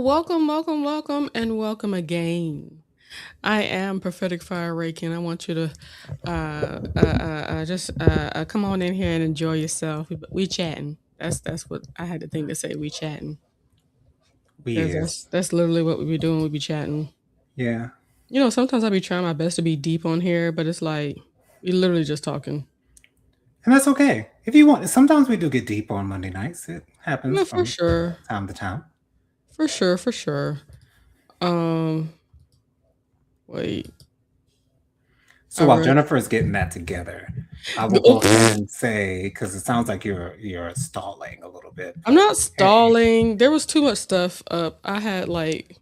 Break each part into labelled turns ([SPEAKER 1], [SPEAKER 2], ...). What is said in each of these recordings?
[SPEAKER 1] welcome, and welcome again. I am Prophetic Fire Reiki, and I want you to just come on in here and enjoy yourself. We chatting. That's what I had to think to say. We chatting
[SPEAKER 2] We
[SPEAKER 1] because
[SPEAKER 2] is.
[SPEAKER 1] that's literally what we be doing. We be chatting.
[SPEAKER 2] Yeah.
[SPEAKER 1] Sometimes I be trying my best to be deep on here, but it's like we literally just talking.
[SPEAKER 2] And that's okay. If you want, sometimes we do get deep on Monday nights. It happens
[SPEAKER 1] No, for
[SPEAKER 2] from
[SPEAKER 1] sure,
[SPEAKER 2] time to time.
[SPEAKER 1] for sure. Um, wait.
[SPEAKER 2] So
[SPEAKER 1] All
[SPEAKER 2] while
[SPEAKER 1] right.
[SPEAKER 2] Jennifer is getting that together, I will go ahead and say, because it sounds like you're stalling a little bit,
[SPEAKER 1] I'm
[SPEAKER 2] but
[SPEAKER 1] not
[SPEAKER 2] hey.
[SPEAKER 1] stalling. There was too much stuff up. I had like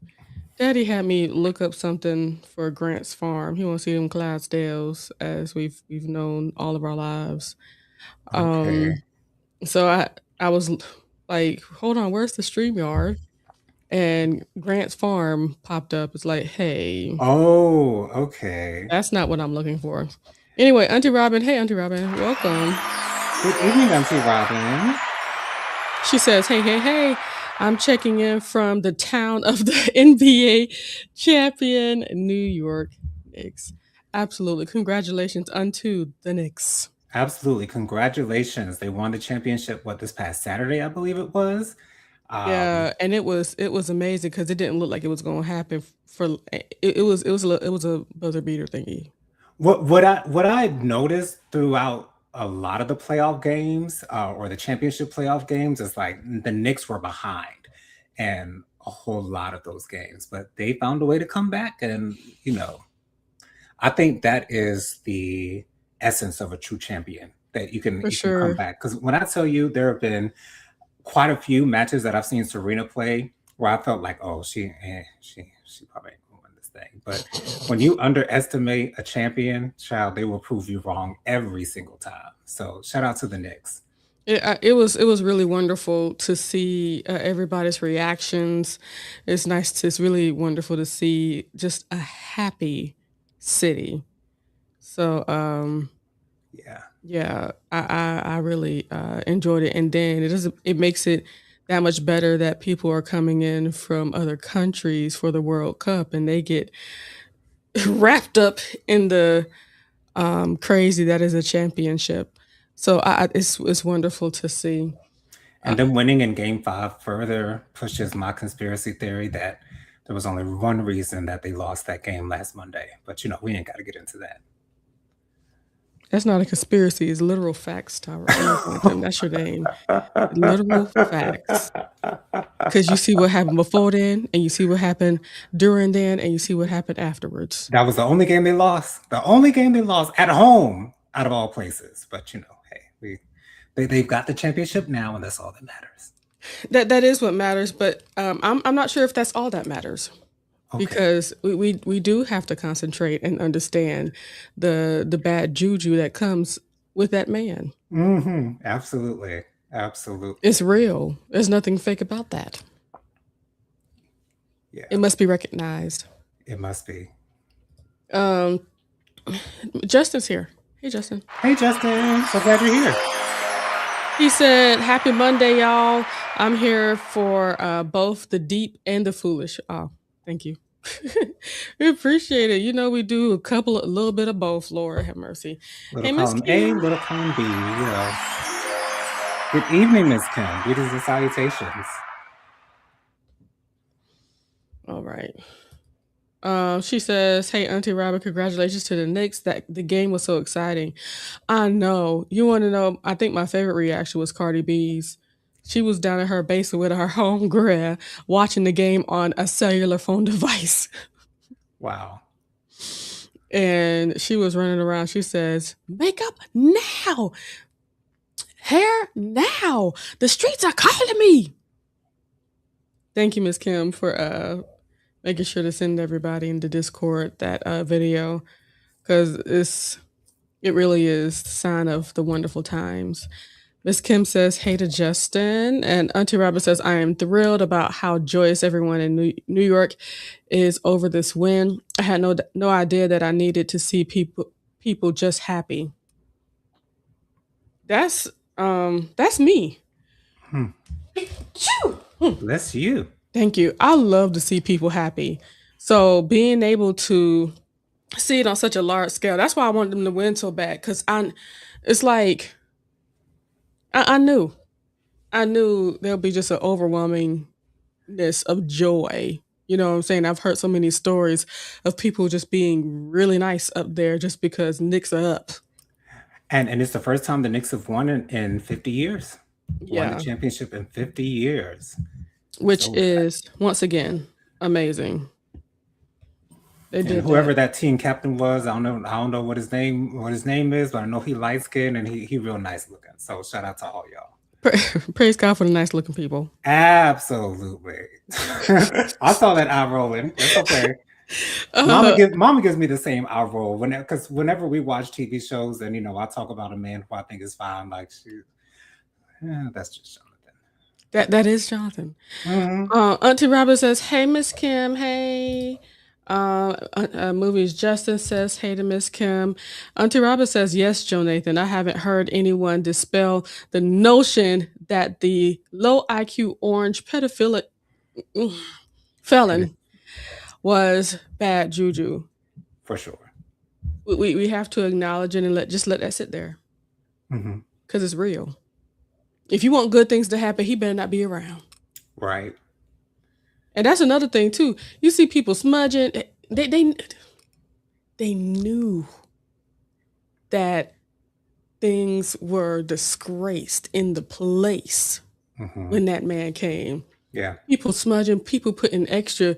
[SPEAKER 1] Daddy had me look up something for Grant's farm. He wants to see them Clydesdales as we've known all of our lives.
[SPEAKER 2] Okay.
[SPEAKER 1] Um, so I was like, hold on, where's the StreamYard? And Grant's farm popped up. It's like, hey,
[SPEAKER 2] Oh, okay.
[SPEAKER 1] that's not what I'm looking for. Anyway, Auntie Robin, hey Auntie Robin, welcome.
[SPEAKER 2] Good evening, Auntie Robin.
[SPEAKER 1] She says, hey, I'm checking in from the town of the NBA champion, New York Knicks. Absolutely. Congratulations unto the Knicks.
[SPEAKER 2] Absolutely. Congratulations. They won the championship, what, this past Saturday, I believe it was. Um,
[SPEAKER 1] Yeah, and it was amazing because it didn't look like it was going to happen for it was a buzzer beater thingy.
[SPEAKER 2] what I noticed throughout a lot of the playoff games or the championship playoff games is like the Knicks were behind and a whole lot of those games, but they found a way to come back, and I think that is the essence of a true champion, that
[SPEAKER 1] For
[SPEAKER 2] you can come
[SPEAKER 1] sure.
[SPEAKER 2] back. Because when I tell you, there have been quite a few matches that I've seen Serena play where I felt like, oh, she probably ain't gonna win this thing. But when you underestimate a champion, child, they will prove you wrong every single time. So shout out to the Knicks.
[SPEAKER 1] It was really wonderful to see everybody's reactions. It's really wonderful to see just a happy city. So
[SPEAKER 2] Yeah.
[SPEAKER 1] yeah, I really enjoyed it, and then it makes it that much better that people are coming in from other countries for the World Cup, and they get wrapped up in the crazy that is a championship. So it's wonderful to see. Uh,
[SPEAKER 2] And then winning in game five further pushes my conspiracy theory that there was only one reason that they lost that game last Monday. But we ain't got to get into that.
[SPEAKER 1] that's not a conspiracy; it's literal facts, Tyra. I'm not going to tell you that's your name. Literal facts. Because you see what happened before then, and you see what happened during then, and you see what happened afterwards.
[SPEAKER 2] That was the only game they lost. The only game they lost at home, out of all places. But hey, they've got the championship now, and that's all that matters.
[SPEAKER 1] That is what matters, but I'm not sure if that's all that matters
[SPEAKER 2] Okay.
[SPEAKER 1] because we do have to concentrate and understand the bad juju that comes with that man.
[SPEAKER 2] Absolutely. Absolutely.
[SPEAKER 1] It's real. There's nothing fake about that. It
[SPEAKER 2] Yeah.
[SPEAKER 1] must be recognized.
[SPEAKER 2] It must be.
[SPEAKER 1] Um, Justin's here. Hey, Justin.
[SPEAKER 2] Hey, Justin. So glad you're here.
[SPEAKER 1] He said, "Happy Monday, y'all. I'm here for both the deep and the foolish." Oh, thank you. We appreciate it. We do a little bit of both. Lord have mercy.
[SPEAKER 2] Little
[SPEAKER 1] Hey, Miss
[SPEAKER 2] column A,
[SPEAKER 1] Kim.
[SPEAKER 2] little column B. Good evening, Miss Kim. Greetings and salutations.
[SPEAKER 1] All right. She says, "Hey, Auntie Robin, congratulations to the Knicks. That the game was so exciting. I know. You want to know? I think my favorite reaction was Cardi B's. She was down in her basement with her homegirl watching the game on a cellular phone device,
[SPEAKER 2] Wow.
[SPEAKER 1] and she was running around. She says, "Makeup now, hair now. The streets are calling me." Thank you, Miss Kim, for making sure to send everybody in the Discord that video because it really is the sign of the wonderful times. Miss Kim says, "Hey to Justin." And Auntie Robert says, "I am thrilled about how joyous everyone in New York is over this win. I had no idea that I needed to see people just happy." That's me.
[SPEAKER 2] Hmm.
[SPEAKER 1] Phew! Hmm.
[SPEAKER 2] Bless you.
[SPEAKER 1] Thank you. I love to see people happy. So being able to see it on such a large scale, that's why I wanted them to win so bad. Cause it's like, I knew. I knew there'll be just an overwhelmingness of joy. You know what I'm saying? I've heard so many stories of people just being really nice up there just because Knicks are up.
[SPEAKER 2] And it's the first time the Knicks have won in 50 years. Won the
[SPEAKER 1] Yeah.
[SPEAKER 2] championship in 50 years.
[SPEAKER 1] Which
[SPEAKER 2] So excited.
[SPEAKER 1] is, once again, amazing. They
[SPEAKER 2] And
[SPEAKER 1] did
[SPEAKER 2] whoever
[SPEAKER 1] that.
[SPEAKER 2] that team captain was, I don't know what his name is, but I know he light skinned and he real nice looking. So shout out to all y'all.
[SPEAKER 1] Praise God for the nice looking people.
[SPEAKER 2] Absolutely. I saw that eye rolling. That's okay. Mama
[SPEAKER 1] Uh,
[SPEAKER 2] gives Mama gives me the same eye roll because whenever we watch TV shows and I talk about a man who I think is fine, like that's just Jonathan.
[SPEAKER 1] that is Jonathan.
[SPEAKER 2] Hmm.
[SPEAKER 1] Auntie Robin says, "Hey Miss Kim, hey." Movies Justin says, "Hey to Miss Kim." Auntie Robin says, "Yes, Joe Nathan. I haven't heard anyone dispel the notion that the low IQ orange pedophilic felon was bad juju.
[SPEAKER 2] For sure.
[SPEAKER 1] We have to acknowledge it and let that sit there
[SPEAKER 2] Hmm.
[SPEAKER 1] because it's real. If you want good things to happen, he better not be around."
[SPEAKER 2] Right.
[SPEAKER 1] And that's another thing too. You see people smudging. They knew that things were disgraced in the place
[SPEAKER 2] Hmm.
[SPEAKER 1] when that man came.
[SPEAKER 2] Yeah.
[SPEAKER 1] People smudging, people putting extra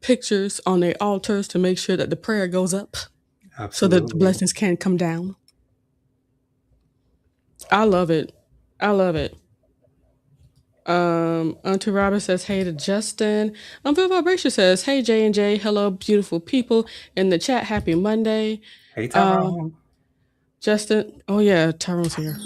[SPEAKER 1] pictures on their altars to make sure that the prayer goes up so that the
[SPEAKER 2] Absolutely.
[SPEAKER 1] blessings can come down. I love it. I love it. Auntie Robin says, "Hey to Justin." Bill Vibration says, "Hey J and J, hello beautiful people in the chat. Happy Monday."
[SPEAKER 2] Hey
[SPEAKER 1] Uh,
[SPEAKER 2] Tyrone.
[SPEAKER 1] Justin, oh yeah, Tyrone's here.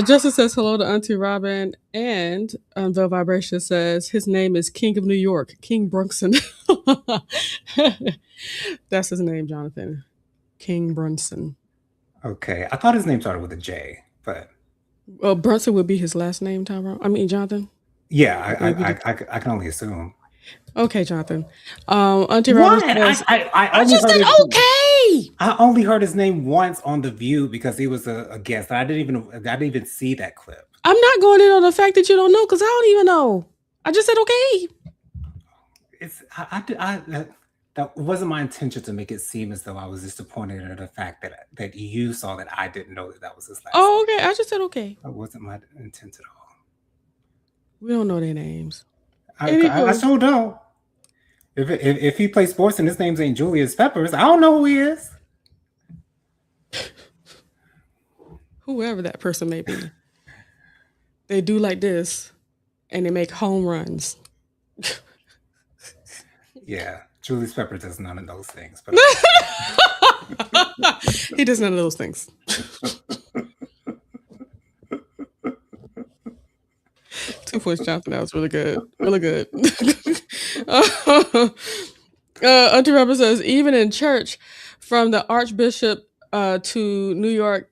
[SPEAKER 1] Justin says hello to Auntie Robin, and Bill Vibration says his name is King of New York, King Brunson. That's his name, Jonathan. King Brunson.
[SPEAKER 2] Okay. I thought his name started with a J, but
[SPEAKER 1] Well, Brunson would be his last name, Tyrone. I mean, Jonathan.
[SPEAKER 2] yeah,
[SPEAKER 1] Would be
[SPEAKER 2] I can only assume.
[SPEAKER 1] okay, Jonathan. Auntie Robin
[SPEAKER 2] What?
[SPEAKER 1] says,
[SPEAKER 2] I
[SPEAKER 1] "I
[SPEAKER 2] only
[SPEAKER 1] just
[SPEAKER 2] heard
[SPEAKER 1] said
[SPEAKER 2] his
[SPEAKER 1] okay."
[SPEAKER 2] I only heard his name once on The View because he was a guest. I didn't even see that clip.
[SPEAKER 1] I'm not going in on the fact that you don't know because I don't even know. I just said okay.
[SPEAKER 2] It's that wasn't my intention to make it seem as though I was disappointed at the fact that you saw that I didn't know that was his last
[SPEAKER 1] Oh,
[SPEAKER 2] name.
[SPEAKER 1] okay. I just said okay.
[SPEAKER 2] That wasn't my intent at all.
[SPEAKER 1] We don't know their names.
[SPEAKER 2] I
[SPEAKER 1] Anywho,
[SPEAKER 2] sure don't. If he plays sports and his name's ain't Julius Peppers, I don't know who he is.
[SPEAKER 1] whoever that person may be, they do like this and they make home runs.
[SPEAKER 2] Yeah, Julius Pepper does none of those things, but okay.
[SPEAKER 1] He does none of those things. 2 points, Jonathan. That was really good. Really good. Auntie Robert says, even in church, from the Archbishop to New York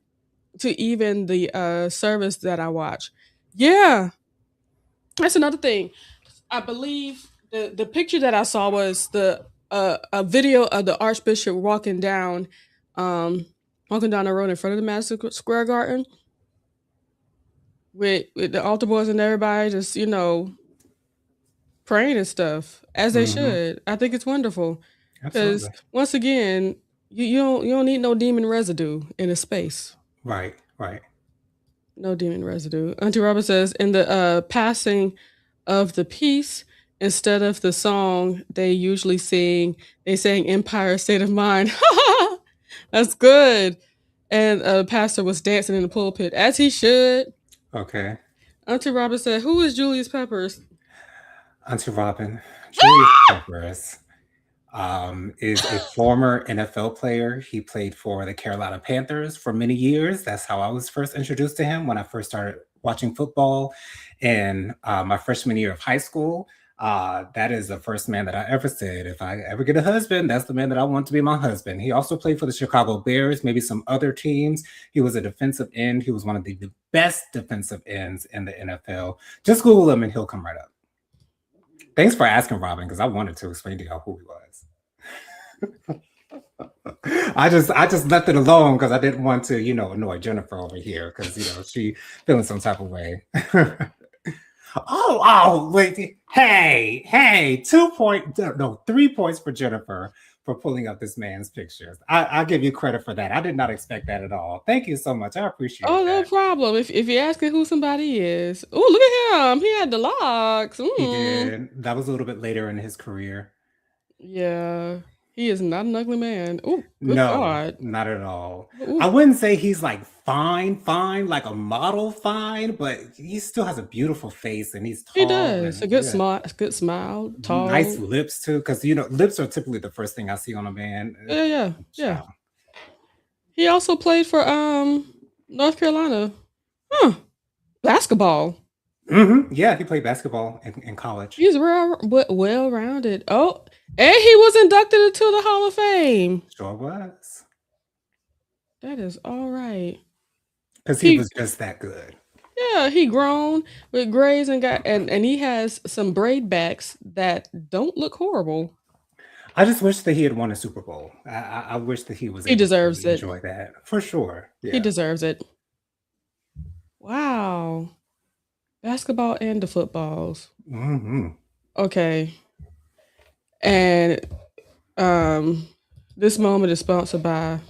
[SPEAKER 1] to even the service that I watch. Yeah, that's another thing. I believe the picture that I saw was the a video of the Archbishop um, walking down the road in front of the Madison Square Garden with the altar boys and everybody just praying and stuff as they
[SPEAKER 2] Hmm.
[SPEAKER 1] should. I think it's wonderful because
[SPEAKER 2] Absolutely.
[SPEAKER 1] once again, you don't need no demon residue in a space.
[SPEAKER 2] Right. Right.
[SPEAKER 1] No demon residue. Auntie Robert says in the passing of the piece, instead of the song they sang Empire State of Mind. That's good. And pastor was dancing in the pulpit as he should.
[SPEAKER 2] Okay.
[SPEAKER 1] Auntie Robert said, "Who is Julius Peppers?"
[SPEAKER 2] Auntie Robin, Julius Peppers is a former NFL player. He played for the Carolina Panthers for many years. That's how I was first introduced to him when I first started watching football in my freshman year of high school. That is the first man that I ever said, if I ever get a husband, that's the man that I want to be my husband. He also played for the Chicago Bears, maybe some other teams. He was a defensive end. He was one of the best defensive ends in the NFL. Just Google him and he'll come right up. Thanks for asking, Robin, because I wanted to explain to y'all who he was. I just left it alone because I didn't want to, annoy Jennifer over here because she feeling some type of way. Oh, wait. Hey, 3 points for Jennifer for pulling up this man's pictures. I'll give you credit for that. I did not expect that at all. Thank you so much. I appreciate
[SPEAKER 1] Oh, no
[SPEAKER 2] that.
[SPEAKER 1] problem. If you're asking who somebody is, oh, look at him. He had the locks.
[SPEAKER 2] He did. That was a little bit later in his career.
[SPEAKER 1] Yeah, he is not an ugly man. Oh, good
[SPEAKER 2] No,
[SPEAKER 1] God.
[SPEAKER 2] not at all. I
[SPEAKER 1] Ooh,
[SPEAKER 2] wouldn't say he's like fine, like a model fine, but he still has a beautiful face and he's
[SPEAKER 1] he
[SPEAKER 2] tall
[SPEAKER 1] does.
[SPEAKER 2] and yeah,
[SPEAKER 1] A good smile,
[SPEAKER 2] nice
[SPEAKER 1] tall.
[SPEAKER 2] lips too. Because lips are typically the first thing I see on a man.
[SPEAKER 1] Yeah, yeah, yeah.
[SPEAKER 2] Child.
[SPEAKER 1] He also played for North Carolina. Huh. Basketball.
[SPEAKER 2] Yeah, he played basketball in college.
[SPEAKER 1] He's well rounded. Oh, and he was inducted into the Hall of Fame.
[SPEAKER 2] Sure was.
[SPEAKER 1] That is all right.
[SPEAKER 2] Because he
[SPEAKER 1] He
[SPEAKER 2] was just that good.
[SPEAKER 1] Yeah, he grown with grays and got and he has some braid backs that don't look horrible.
[SPEAKER 2] I just wish that he had won a Super Bowl. I wish that he was
[SPEAKER 1] He
[SPEAKER 2] able to
[SPEAKER 1] deserves it.
[SPEAKER 2] enjoy that for sure.
[SPEAKER 1] He
[SPEAKER 2] Yeah.
[SPEAKER 1] deserves it. Wow. Basketball and the footballs.
[SPEAKER 2] hmm
[SPEAKER 1] Okay. And this moment is sponsored by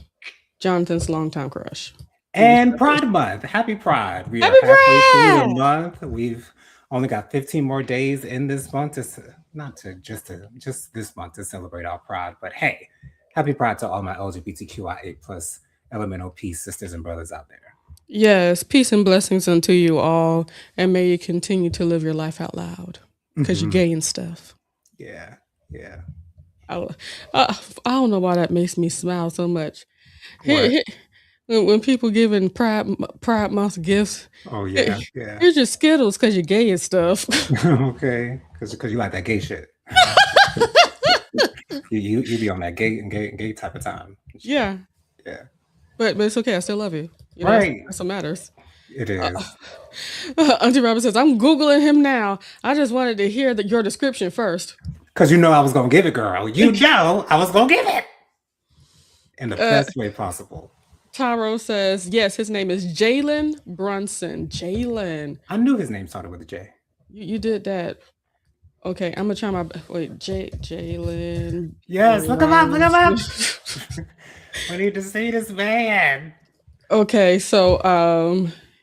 [SPEAKER 1] Jonathan's longtime crush.
[SPEAKER 2] And Pride Month. Happy Pride. We are
[SPEAKER 1] Happy
[SPEAKER 2] halfway through the
[SPEAKER 1] Pride!
[SPEAKER 2] month. We've only got 15 more days in this month not to just this month to celebrate our Pride. But hey, happy Pride to all my LGBTQIA plus elemental peace sisters and brothers out there.
[SPEAKER 1] Yes, peace and blessings unto you all, and may you continue to live your life out loud because you're
[SPEAKER 2] hmm
[SPEAKER 1] gay and stuff.
[SPEAKER 2] Yeah. Yeah.
[SPEAKER 1] I, I don't know why that makes me smile so much.
[SPEAKER 2] What?
[SPEAKER 1] When people giving Pride Month gifts,
[SPEAKER 2] Oh
[SPEAKER 1] here-
[SPEAKER 2] yeah. Yeah.
[SPEAKER 1] here's your Skittles because you're gay and stuff.
[SPEAKER 2] Okay. Because you like that gay shit. You be on that gay type of time.
[SPEAKER 1] Yeah,
[SPEAKER 2] Yeah.
[SPEAKER 1] but it's okay. I still love you.
[SPEAKER 2] Right.
[SPEAKER 1] That's what matters.
[SPEAKER 2] It
[SPEAKER 1] Uh,
[SPEAKER 2] is.
[SPEAKER 1] Auntie Robin says, "I'm googling him now. I just wanted to hear your description first."
[SPEAKER 2] Because I was gonna give it, girl. I was gonna give it in the
[SPEAKER 1] Uh,
[SPEAKER 2] best way possible.
[SPEAKER 1] Tyro says, "Yes, his name is Jalen Brunson. Jalen,
[SPEAKER 2] I knew his name started with a J.
[SPEAKER 1] you did that. Okay, I'm gonna try my wait. Jalen
[SPEAKER 2] Yes, look him up, look him up.
[SPEAKER 1] Brunson."
[SPEAKER 2] We need to see this man.
[SPEAKER 1] Okay, so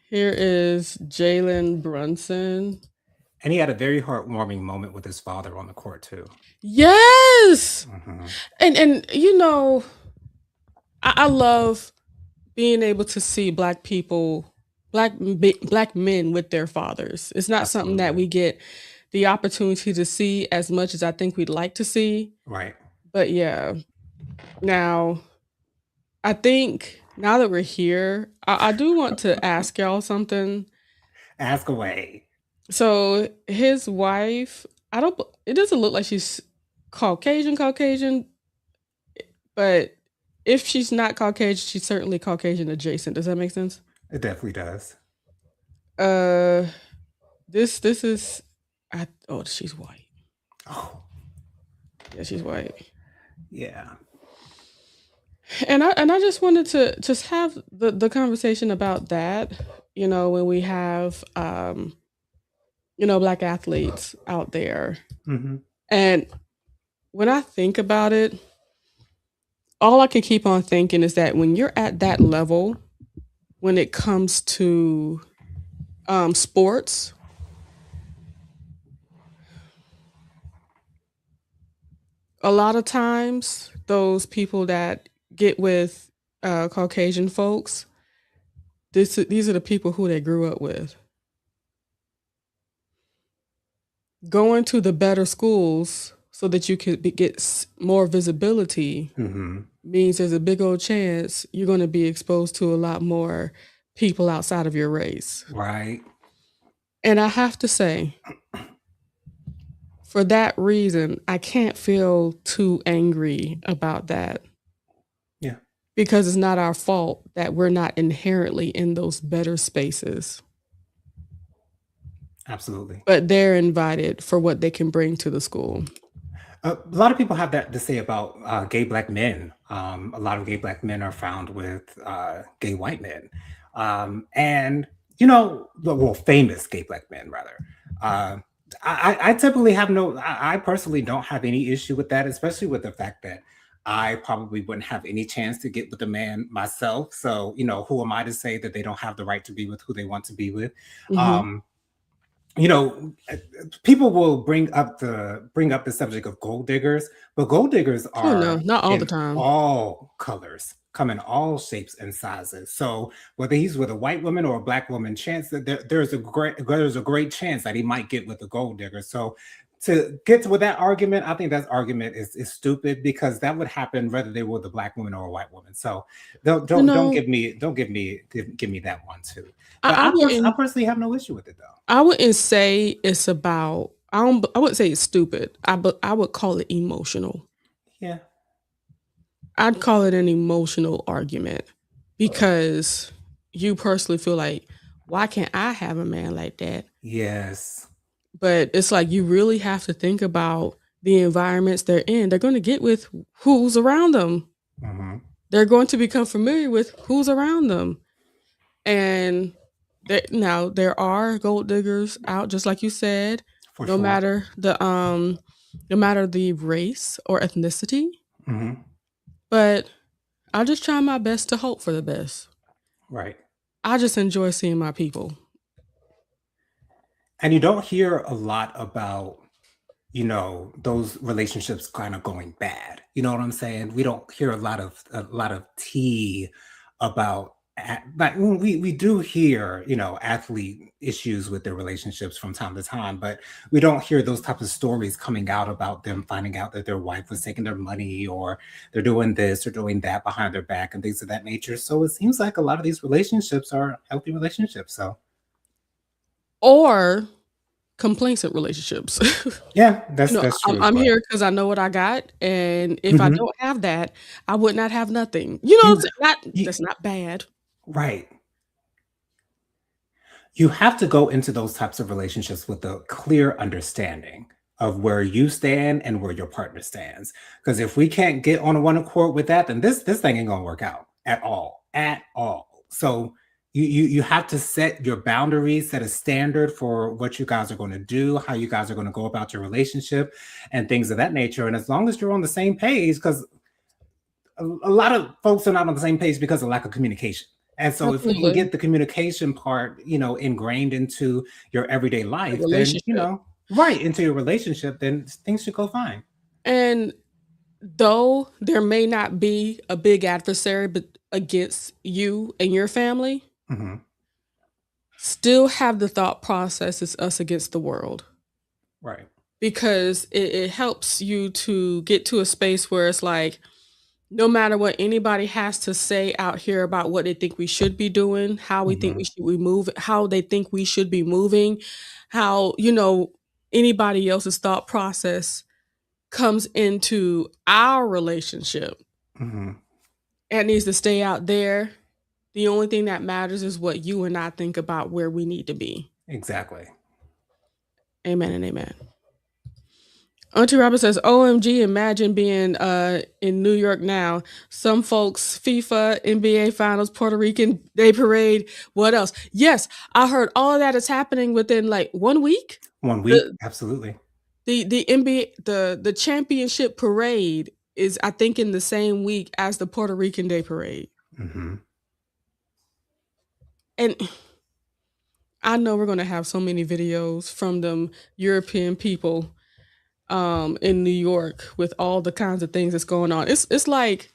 [SPEAKER 1] here is Jalen Brunson.
[SPEAKER 2] And he had a very heartwarming moment with his father on the court too.
[SPEAKER 1] Yes,
[SPEAKER 2] hmm
[SPEAKER 1] and I love being able to see black people, black men with their fathers. It's not something that
[SPEAKER 2] Absolutely.
[SPEAKER 1] we get the opportunity to see as much as I think we'd like to see.
[SPEAKER 2] Right.
[SPEAKER 1] But yeah, now I think now that we're here, I do want to ask y'all something.
[SPEAKER 2] Ask away.
[SPEAKER 1] So his wife, I don't. It doesn't look like she's Caucasian, but if she's not Caucasian, she's certainly Caucasian adjacent. Does that make sense?
[SPEAKER 2] It definitely does.
[SPEAKER 1] Uh, this is, oh, she's white.
[SPEAKER 2] Oh,
[SPEAKER 1] Yeah, she's white.
[SPEAKER 2] yeah.
[SPEAKER 1] And I just wanted to just have the conversation about that. When we have black athletes out there,
[SPEAKER 2] hmm
[SPEAKER 1] and when I think about it, all I can keep on thinking is that when you're at that level, when it comes to sports, a lot of times those people that get with Caucasian folks, these are the people who they grew up with. Going to the better schools so that you can get more visibility
[SPEAKER 2] hmm
[SPEAKER 1] means there's a big old chance you're going to be exposed to a lot more people outside of your race.
[SPEAKER 2] Right.
[SPEAKER 1] And I have to say, for that reason, I can't feel too angry about that
[SPEAKER 2] Yeah,
[SPEAKER 1] because it's not our fault that we're not inherently in those better spaces,
[SPEAKER 2] absolutely.
[SPEAKER 1] but they're invited for what they can bring to the school.
[SPEAKER 2] A lot of people have that to say about gay black men. A lot of gay black men are found with gay white men, and well, famous gay black men rather. Uh, I typically have no. I personally don't have any issue with that, especially with the fact that I probably wouldn't have any chance to get with a man myself. So who am I to say that they don't have the right to be with who they want to be with?
[SPEAKER 1] Mhm.
[SPEAKER 2] Um, you know, uh, People will bring up the subject of gold diggers, but gold diggers
[SPEAKER 1] Oh, no,
[SPEAKER 2] are
[SPEAKER 1] not all the
[SPEAKER 2] in
[SPEAKER 1] time.
[SPEAKER 2] all colors, come in all shapes and sizes. So whether he's with a white woman or a black woman, chance that there's a great chance that he might get with a gold digger. So to get to with that argument, I think that argument is stupid because that would happen whether they were the black woman or a white woman. So
[SPEAKER 1] You
[SPEAKER 2] don't
[SPEAKER 1] know,
[SPEAKER 2] give me that one too.
[SPEAKER 1] I
[SPEAKER 2] But
[SPEAKER 1] I
[SPEAKER 2] I
[SPEAKER 1] wouldn't
[SPEAKER 2] personally have no issue with it though.
[SPEAKER 1] I wouldn't say it's about I wouldn't say it's stupid. I would call it emotional.
[SPEAKER 2] Yeah.
[SPEAKER 1] I'd call it an emotional argument because you personally feel like, why can't I have a man like that?
[SPEAKER 2] Yes.
[SPEAKER 1] But it's like you really have to think about the environments they're in. They're going to get with who's around them.
[SPEAKER 2] Mhm.
[SPEAKER 1] They're going to become familiar with who's around them. And now there are gold diggers out, just like you said,
[SPEAKER 2] For
[SPEAKER 1] no
[SPEAKER 2] sure.
[SPEAKER 1] matter no matter the race or ethnicity.
[SPEAKER 2] Mhm.
[SPEAKER 1] But I just try my best to hope for the best.
[SPEAKER 2] Right.
[SPEAKER 1] I just enjoy seeing my people.
[SPEAKER 2] And you don't hear a lot about, those relationships kind of going bad. You know what I'm saying? We don't hear a lot of tea about like we do hear, athlete issues with their relationships from time to time, but we don't hear those types of stories coming out about them finding out that their wife was taking their money or they're doing this or doing that behind their back and things of that nature. So it seems like a lot of these relationships are healthy relationships. So
[SPEAKER 1] Or complacent relationships.
[SPEAKER 2] yeah, that's true as
[SPEAKER 1] I'm
[SPEAKER 2] well.
[SPEAKER 1] here because I know what I got, and if I
[SPEAKER 2] Mhm.
[SPEAKER 1] don't have that, I would not have nothing. You know what I'm
[SPEAKER 2] You
[SPEAKER 1] saying? Not
[SPEAKER 2] you
[SPEAKER 1] that's not bad.
[SPEAKER 2] right. You have to go into those types of relationships with a clear understanding of where you stand and where your partner stands. Because if we can't get on one accord with that, then this thing ain't gonna work out at all. So you have to set your boundaries, set a standard for what you guys are going to do, how you guys are going to go about your relationship, and things of that nature. And as long as you're on the same page, because a lot of folks are not on the same page because of lack of communication. And so if we can
[SPEAKER 1] Absolutely.
[SPEAKER 2] get the communication part, ingrained into your everyday
[SPEAKER 1] The
[SPEAKER 2] life, then,
[SPEAKER 1] relationship.
[SPEAKER 2] right into your relationship, then things should go fine.
[SPEAKER 1] And though there may not be a big adversary but against you and your family,
[SPEAKER 2] Hmm.
[SPEAKER 1] still have the thought process is us against the world.
[SPEAKER 2] Right.
[SPEAKER 1] Because it helps you to get to a space where it's like, no matter what anybody has to say out here about what they think we should be doing, how we think
[SPEAKER 2] Hmm.
[SPEAKER 1] we move, how they think we should be moving, how, anybody else's thought process comes into our relationship
[SPEAKER 2] Hmm.
[SPEAKER 1] and needs to stay out there. The only thing that matters is what you and I think about where we need to be.
[SPEAKER 2] Exactly.
[SPEAKER 1] Amen and amen. Auntie Robert says, OMG, imagine being in New York now. Some folks, FIFA, NBA Finals, Puerto Rican Day Parade. What else? Yes, I heard all of that is happening within like 1 week.
[SPEAKER 2] One week.
[SPEAKER 1] The
[SPEAKER 2] Absolutely.
[SPEAKER 1] the NBA the championship parade is I think in the same week as the Puerto Rican Day Parade.
[SPEAKER 2] Hmm.
[SPEAKER 1] And I know we're gonna have so many videos from them European people in New York with all the kinds of things that's going on. It's like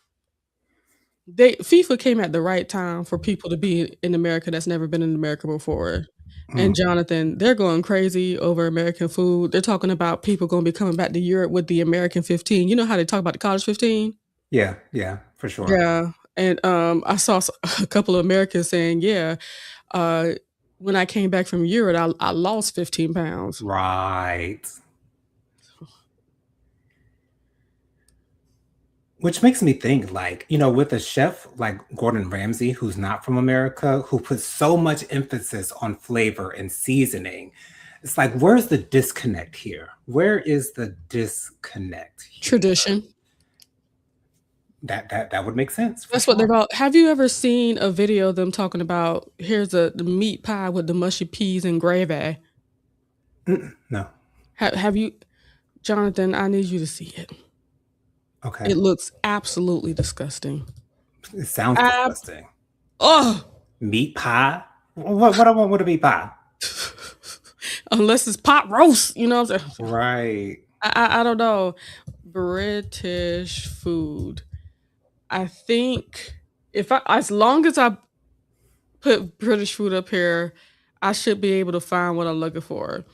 [SPEAKER 1] FIFA came at the right time for people to be in America that's never been in America before. And
[SPEAKER 2] Mm.
[SPEAKER 1] Jonathan, they're going crazy over American food. They're talking about people going to be coming back to Europe with the American 15. You know how they talk about the college 15?
[SPEAKER 2] Yeah. Yeah. For sure.
[SPEAKER 1] Yeah. And I saw a couple of Americans saying, yeah, uh, when I came back from Europe, I lost 15 pounds.
[SPEAKER 2] Right. Which makes me think, like, with a chef like Gordon Ramsay, who's not from America, who puts so much emphasis on flavor and seasoning, it's like, where's the disconnect here? Where is the disconnect here?
[SPEAKER 1] Tradition.
[SPEAKER 2] That would make sense for
[SPEAKER 1] That's what they're
[SPEAKER 2] sure.
[SPEAKER 1] called. Have you ever seen a video of them talking about here's the meat pie with the mushy peas and gravy?
[SPEAKER 2] No.
[SPEAKER 1] Have you, Jonathan? I need you to see it.
[SPEAKER 2] Okay.
[SPEAKER 1] It looks absolutely disgusting.
[SPEAKER 2] It sounds
[SPEAKER 1] Ab
[SPEAKER 2] disgusting.
[SPEAKER 1] oh,
[SPEAKER 2] Meat pie? What I want with a meat pie?
[SPEAKER 1] unless it's pot roast, you know what I'm saying?
[SPEAKER 2] Right.
[SPEAKER 1] I don't know. British food. I think if I as long as I put British food up here, I should be able to find what I'm looking for.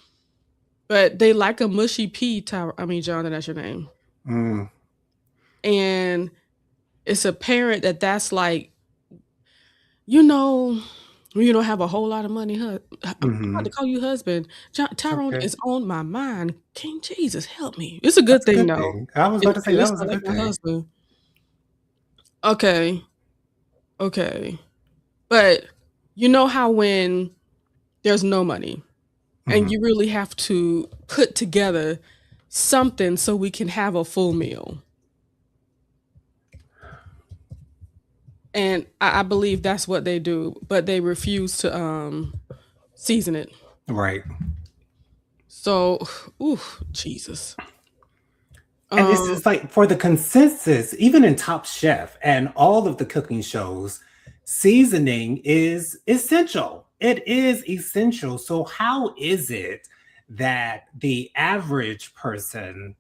[SPEAKER 1] But they like a mushy pea tower. I mean, Jonathan, that's your name.
[SPEAKER 2] Mm,
[SPEAKER 1] And it's apparent that that's like, you know, when you don't have a whole lot of money. I'm about to
[SPEAKER 2] mhm.
[SPEAKER 1] call you husband. Tyrone
[SPEAKER 2] Okay.
[SPEAKER 1] is on my mind. King Jesus, help me. It's a good
[SPEAKER 2] That's a
[SPEAKER 1] thing
[SPEAKER 2] good
[SPEAKER 1] though.
[SPEAKER 2] thing. I was
[SPEAKER 1] And
[SPEAKER 2] about to
[SPEAKER 1] at
[SPEAKER 2] say that
[SPEAKER 1] least
[SPEAKER 2] was
[SPEAKER 1] I
[SPEAKER 2] a
[SPEAKER 1] like
[SPEAKER 2] good
[SPEAKER 1] my
[SPEAKER 2] thing.
[SPEAKER 1] husband. Okay, okay. But you know how when there's no money and
[SPEAKER 2] Mhm.
[SPEAKER 1] you really have to put together something so we can have a full meal. And I believe that's what they do, but they refuse to season it.
[SPEAKER 2] Right.
[SPEAKER 1] So, ooh, Jesus.
[SPEAKER 2] And it's
[SPEAKER 1] Um,
[SPEAKER 2] just like for the consensus, even in Top Chef and all of the cooking shows, seasoning is essential. It is essential. So, how is it that the average person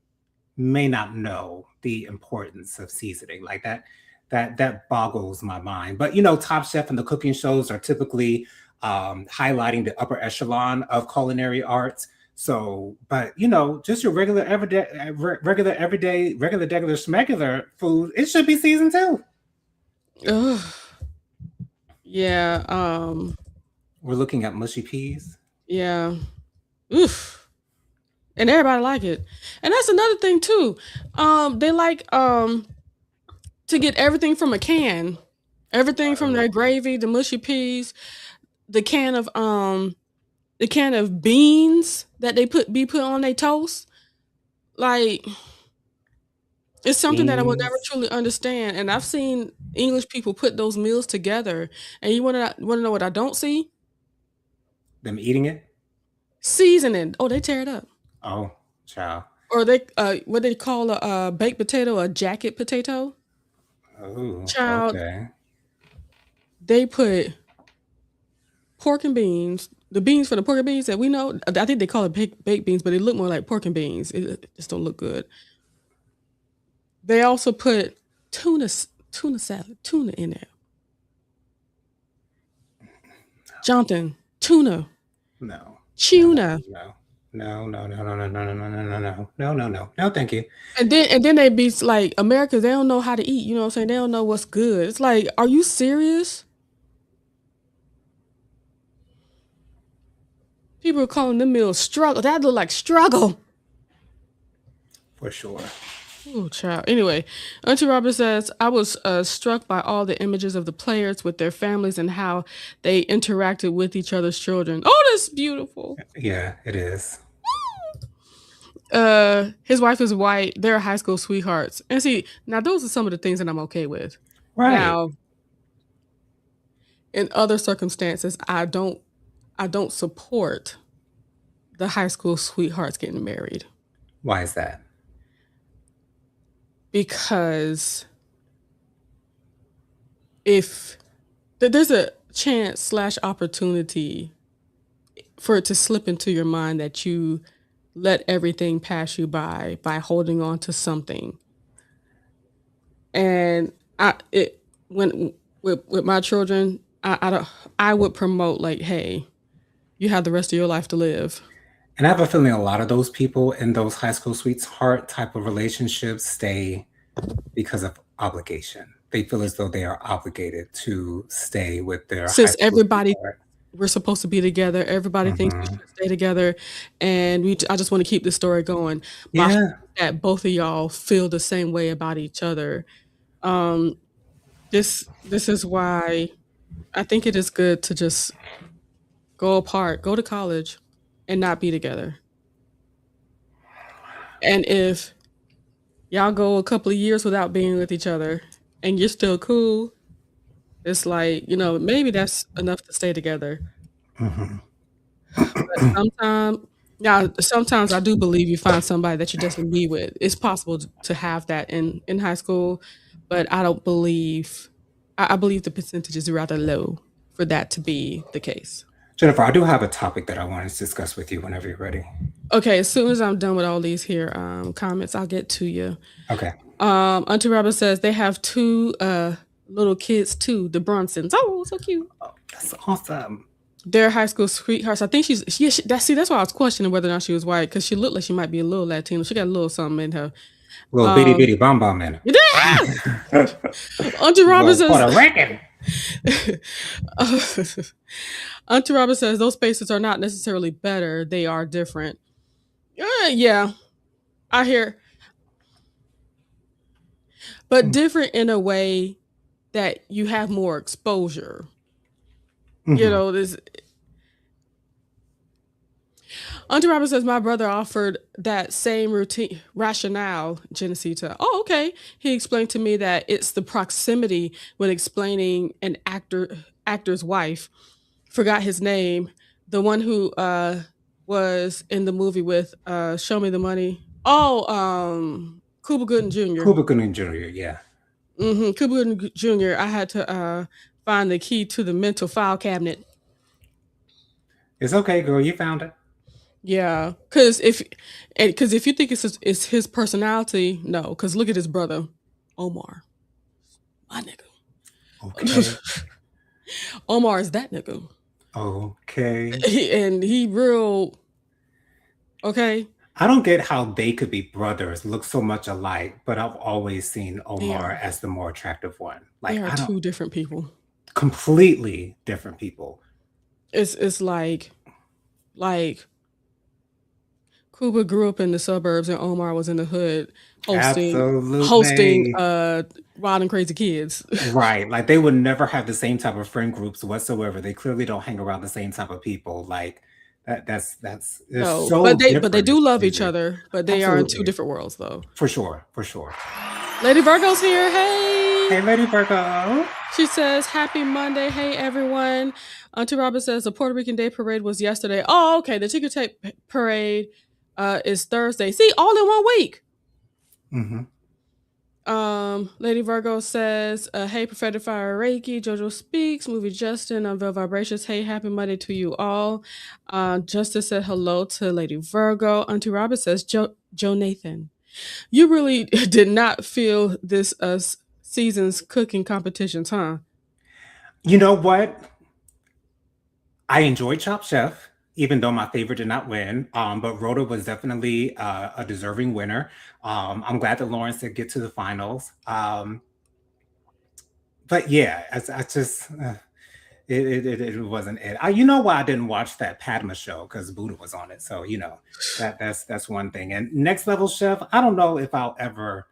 [SPEAKER 2] may not know the importance of seasoning? Like that boggles my mind. But Top Chef and the cooking shows are typically highlighting the upper echelon of culinary arts. So, but just your regular everyday, regular everyday, regular smegular food, it should be seasoned too.
[SPEAKER 1] ugh, yeah,
[SPEAKER 2] We're looking at mushy peas.
[SPEAKER 1] yeah, oof, and everybody like it, and that's another thing too. They like to get everything from a can, everything from their
[SPEAKER 2] Oh,
[SPEAKER 1] gravy, the mushy peas, the can of beans that they put on their toast. Like it's something that I will never
[SPEAKER 2] beans,
[SPEAKER 1] truly understand. And I've seen English people put those meals together. And you wanna know what I don't see?
[SPEAKER 2] them eating it.
[SPEAKER 1] Seasoning. Oh, they tear it up.
[SPEAKER 2] Oh, child.
[SPEAKER 1] Or they what they call a baked potato, a jacket potato.
[SPEAKER 2] Oh,
[SPEAKER 1] Child,
[SPEAKER 2] okay.
[SPEAKER 1] they put pork and beans. The beans for the pork and beans that we know, I think they call it baked beans, but they look more like pork and beans. It just don't look good. They also put tuna tuna salad, tuna in there. Jonathan, tuna,
[SPEAKER 2] No, no, no,
[SPEAKER 1] tuna.
[SPEAKER 2] no, no, no, no, no, no, no, no, no, no, no, no, no, no, no, no, thank you.
[SPEAKER 1] And then they be like, Americans, they don't know how to eat. You know what I'm saying? They don't know what's good. It's like, are you serious? People are calling them meals struggle. That look like struggle.
[SPEAKER 2] For sure.
[SPEAKER 1] Oh, child. Anyway, Auntie Robert says, I was struck by all the images of the players with their families and how they interacted with each other's children. Oh, that's beautiful.
[SPEAKER 2] Yeah, it is.
[SPEAKER 1] His wife is white. They're high school sweethearts. And see, now those are some of the things that I'm okay with.
[SPEAKER 2] Right.
[SPEAKER 1] Now, in other circumstances, I don't support the high school sweethearts getting married
[SPEAKER 2] Why is that?
[SPEAKER 1] because if there's a chance slash opportunity for it to slip into your mind that you let everything pass you by holding on to something. And I it when with my children, I don't I would promote like, hey, you have the rest of your life to live.
[SPEAKER 2] And I have a feeling a lot of those people in those high school sweetheart type of relationships stay because of obligation. They feel as though they are obligated to stay with their high
[SPEAKER 1] Since
[SPEAKER 2] school
[SPEAKER 1] everybody
[SPEAKER 2] sweetheart.
[SPEAKER 1] we're supposed to be together, everybody thinks we
[SPEAKER 2] Mhm.
[SPEAKER 1] should stay together, and I just want to keep this story going. But I hope
[SPEAKER 2] Yeah.
[SPEAKER 1] that both of y'all feel the same way about each other. Um, this is why I think it is good to just go apart, go to college, and not be together. And if y'all go a couple of years without being with each other and you're still cool, it's like, maybe that's enough to stay together.
[SPEAKER 2] Mhm.
[SPEAKER 1] But sometimes I do believe you find somebody that you're destined to be with. It's possible to have that in high school, but I don't believe I believe the percentage is rather low for that to be the case.
[SPEAKER 2] Jennifer, I do have a topic that I want to discuss with you whenever you're ready.
[SPEAKER 1] Okay, as soon as I'm done with all these here comments, I'll get to you.
[SPEAKER 2] Okay.
[SPEAKER 1] Auntie Robin says they have two little kids too, the Brunsons. Oh, so cute.
[SPEAKER 2] Oh, that's awesome.
[SPEAKER 1] They're high school sweethearts. I think that's why I was questioning whether or not she was white because she looked like she might be a little Latino. She got a little something in her.
[SPEAKER 2] Little bitty
[SPEAKER 1] Um,
[SPEAKER 2] bitty bomb bomb in
[SPEAKER 1] yeah!
[SPEAKER 2] it.
[SPEAKER 1] Auntie Robin
[SPEAKER 2] Little
[SPEAKER 1] says.
[SPEAKER 2] Puerto Rican.
[SPEAKER 1] Auntie Robin says those spaces are not necessarily better; they are different. Yeah, I hear, but different in a way that you have more exposure.
[SPEAKER 2] Mm-hmm.
[SPEAKER 1] This Auntie Robin says my brother offered that same routine rationale, Genesee to. Oh, okay. He explained to me that it's the proximity when explaining an actor's wife. Forgot his name. The one who was in the movie with Show Me the Money. Oh, Cuba Gooden Jr.
[SPEAKER 2] Cuba Gooding Jr., yeah.
[SPEAKER 1] Cuba Gooden Jr. I had to find the key to the mental file cabinet.
[SPEAKER 2] It's okay, girl. You found it.
[SPEAKER 1] Yeah, because if you think it's his personality, no. Because look at his brother, Omar, my
[SPEAKER 2] Okay.
[SPEAKER 1] nigga. Omar is that nigga,
[SPEAKER 2] Okay.
[SPEAKER 1] and he real okay.
[SPEAKER 2] I don't get how they could be brothers, look so much alike, but I've always seen
[SPEAKER 1] They
[SPEAKER 2] Omar
[SPEAKER 1] are
[SPEAKER 2] as the more attractive one.
[SPEAKER 1] they
[SPEAKER 2] Like,
[SPEAKER 1] are
[SPEAKER 2] I don't,
[SPEAKER 1] two different people.
[SPEAKER 2] completely different people.
[SPEAKER 1] It's like Kuba grew up in the suburbs and Omar was in the hood hosting
[SPEAKER 2] Absolutely.
[SPEAKER 1] Wild and Crazy Kids.
[SPEAKER 2] Right. Like, they would never have the same type of friend groups whatsoever. They clearly don't hang around the same type of people. Like, they're
[SPEAKER 1] No,
[SPEAKER 2] so
[SPEAKER 1] but they
[SPEAKER 2] different.
[SPEAKER 1] do
[SPEAKER 2] It's
[SPEAKER 1] love each
[SPEAKER 2] crazy.
[SPEAKER 1] other, but they are in two
[SPEAKER 2] Absolutely.
[SPEAKER 1] different worlds though.
[SPEAKER 2] For sure. For sure.
[SPEAKER 1] Lady Virgo's here. Hey.
[SPEAKER 2] Hey, Lady Virgo.
[SPEAKER 1] She says, Happy Monday. Hey, everyone. Auntie Robin says the Puerto Rican Day Parade was yesterday. Oh, okay. The Ticker Tape Parade is Thursday. See, all in 1 week.
[SPEAKER 2] Hmm.
[SPEAKER 1] Lady Virgo says, Hey, Prophetic Fire Reiki, JoJo Speaks, Movie Justin, on Veil Vibrations. Hey, happy Monday to you all. Justice said hello to Lady Virgo. Auntie Robin says, Joe Nathan, you really did not feel this season's cooking competitions, huh?
[SPEAKER 2] You know what? I enjoyed Chop Chef, even though my favorite did not win. But Rhoda was definitely a deserving winner. I'm glad that Lawrence did get to the finals. But yeah, I just it wasn't it. You know why I didn't watch that Padma show because Buddha was on it. So that's one thing. And Next Level Chef, I don't know if I'll ever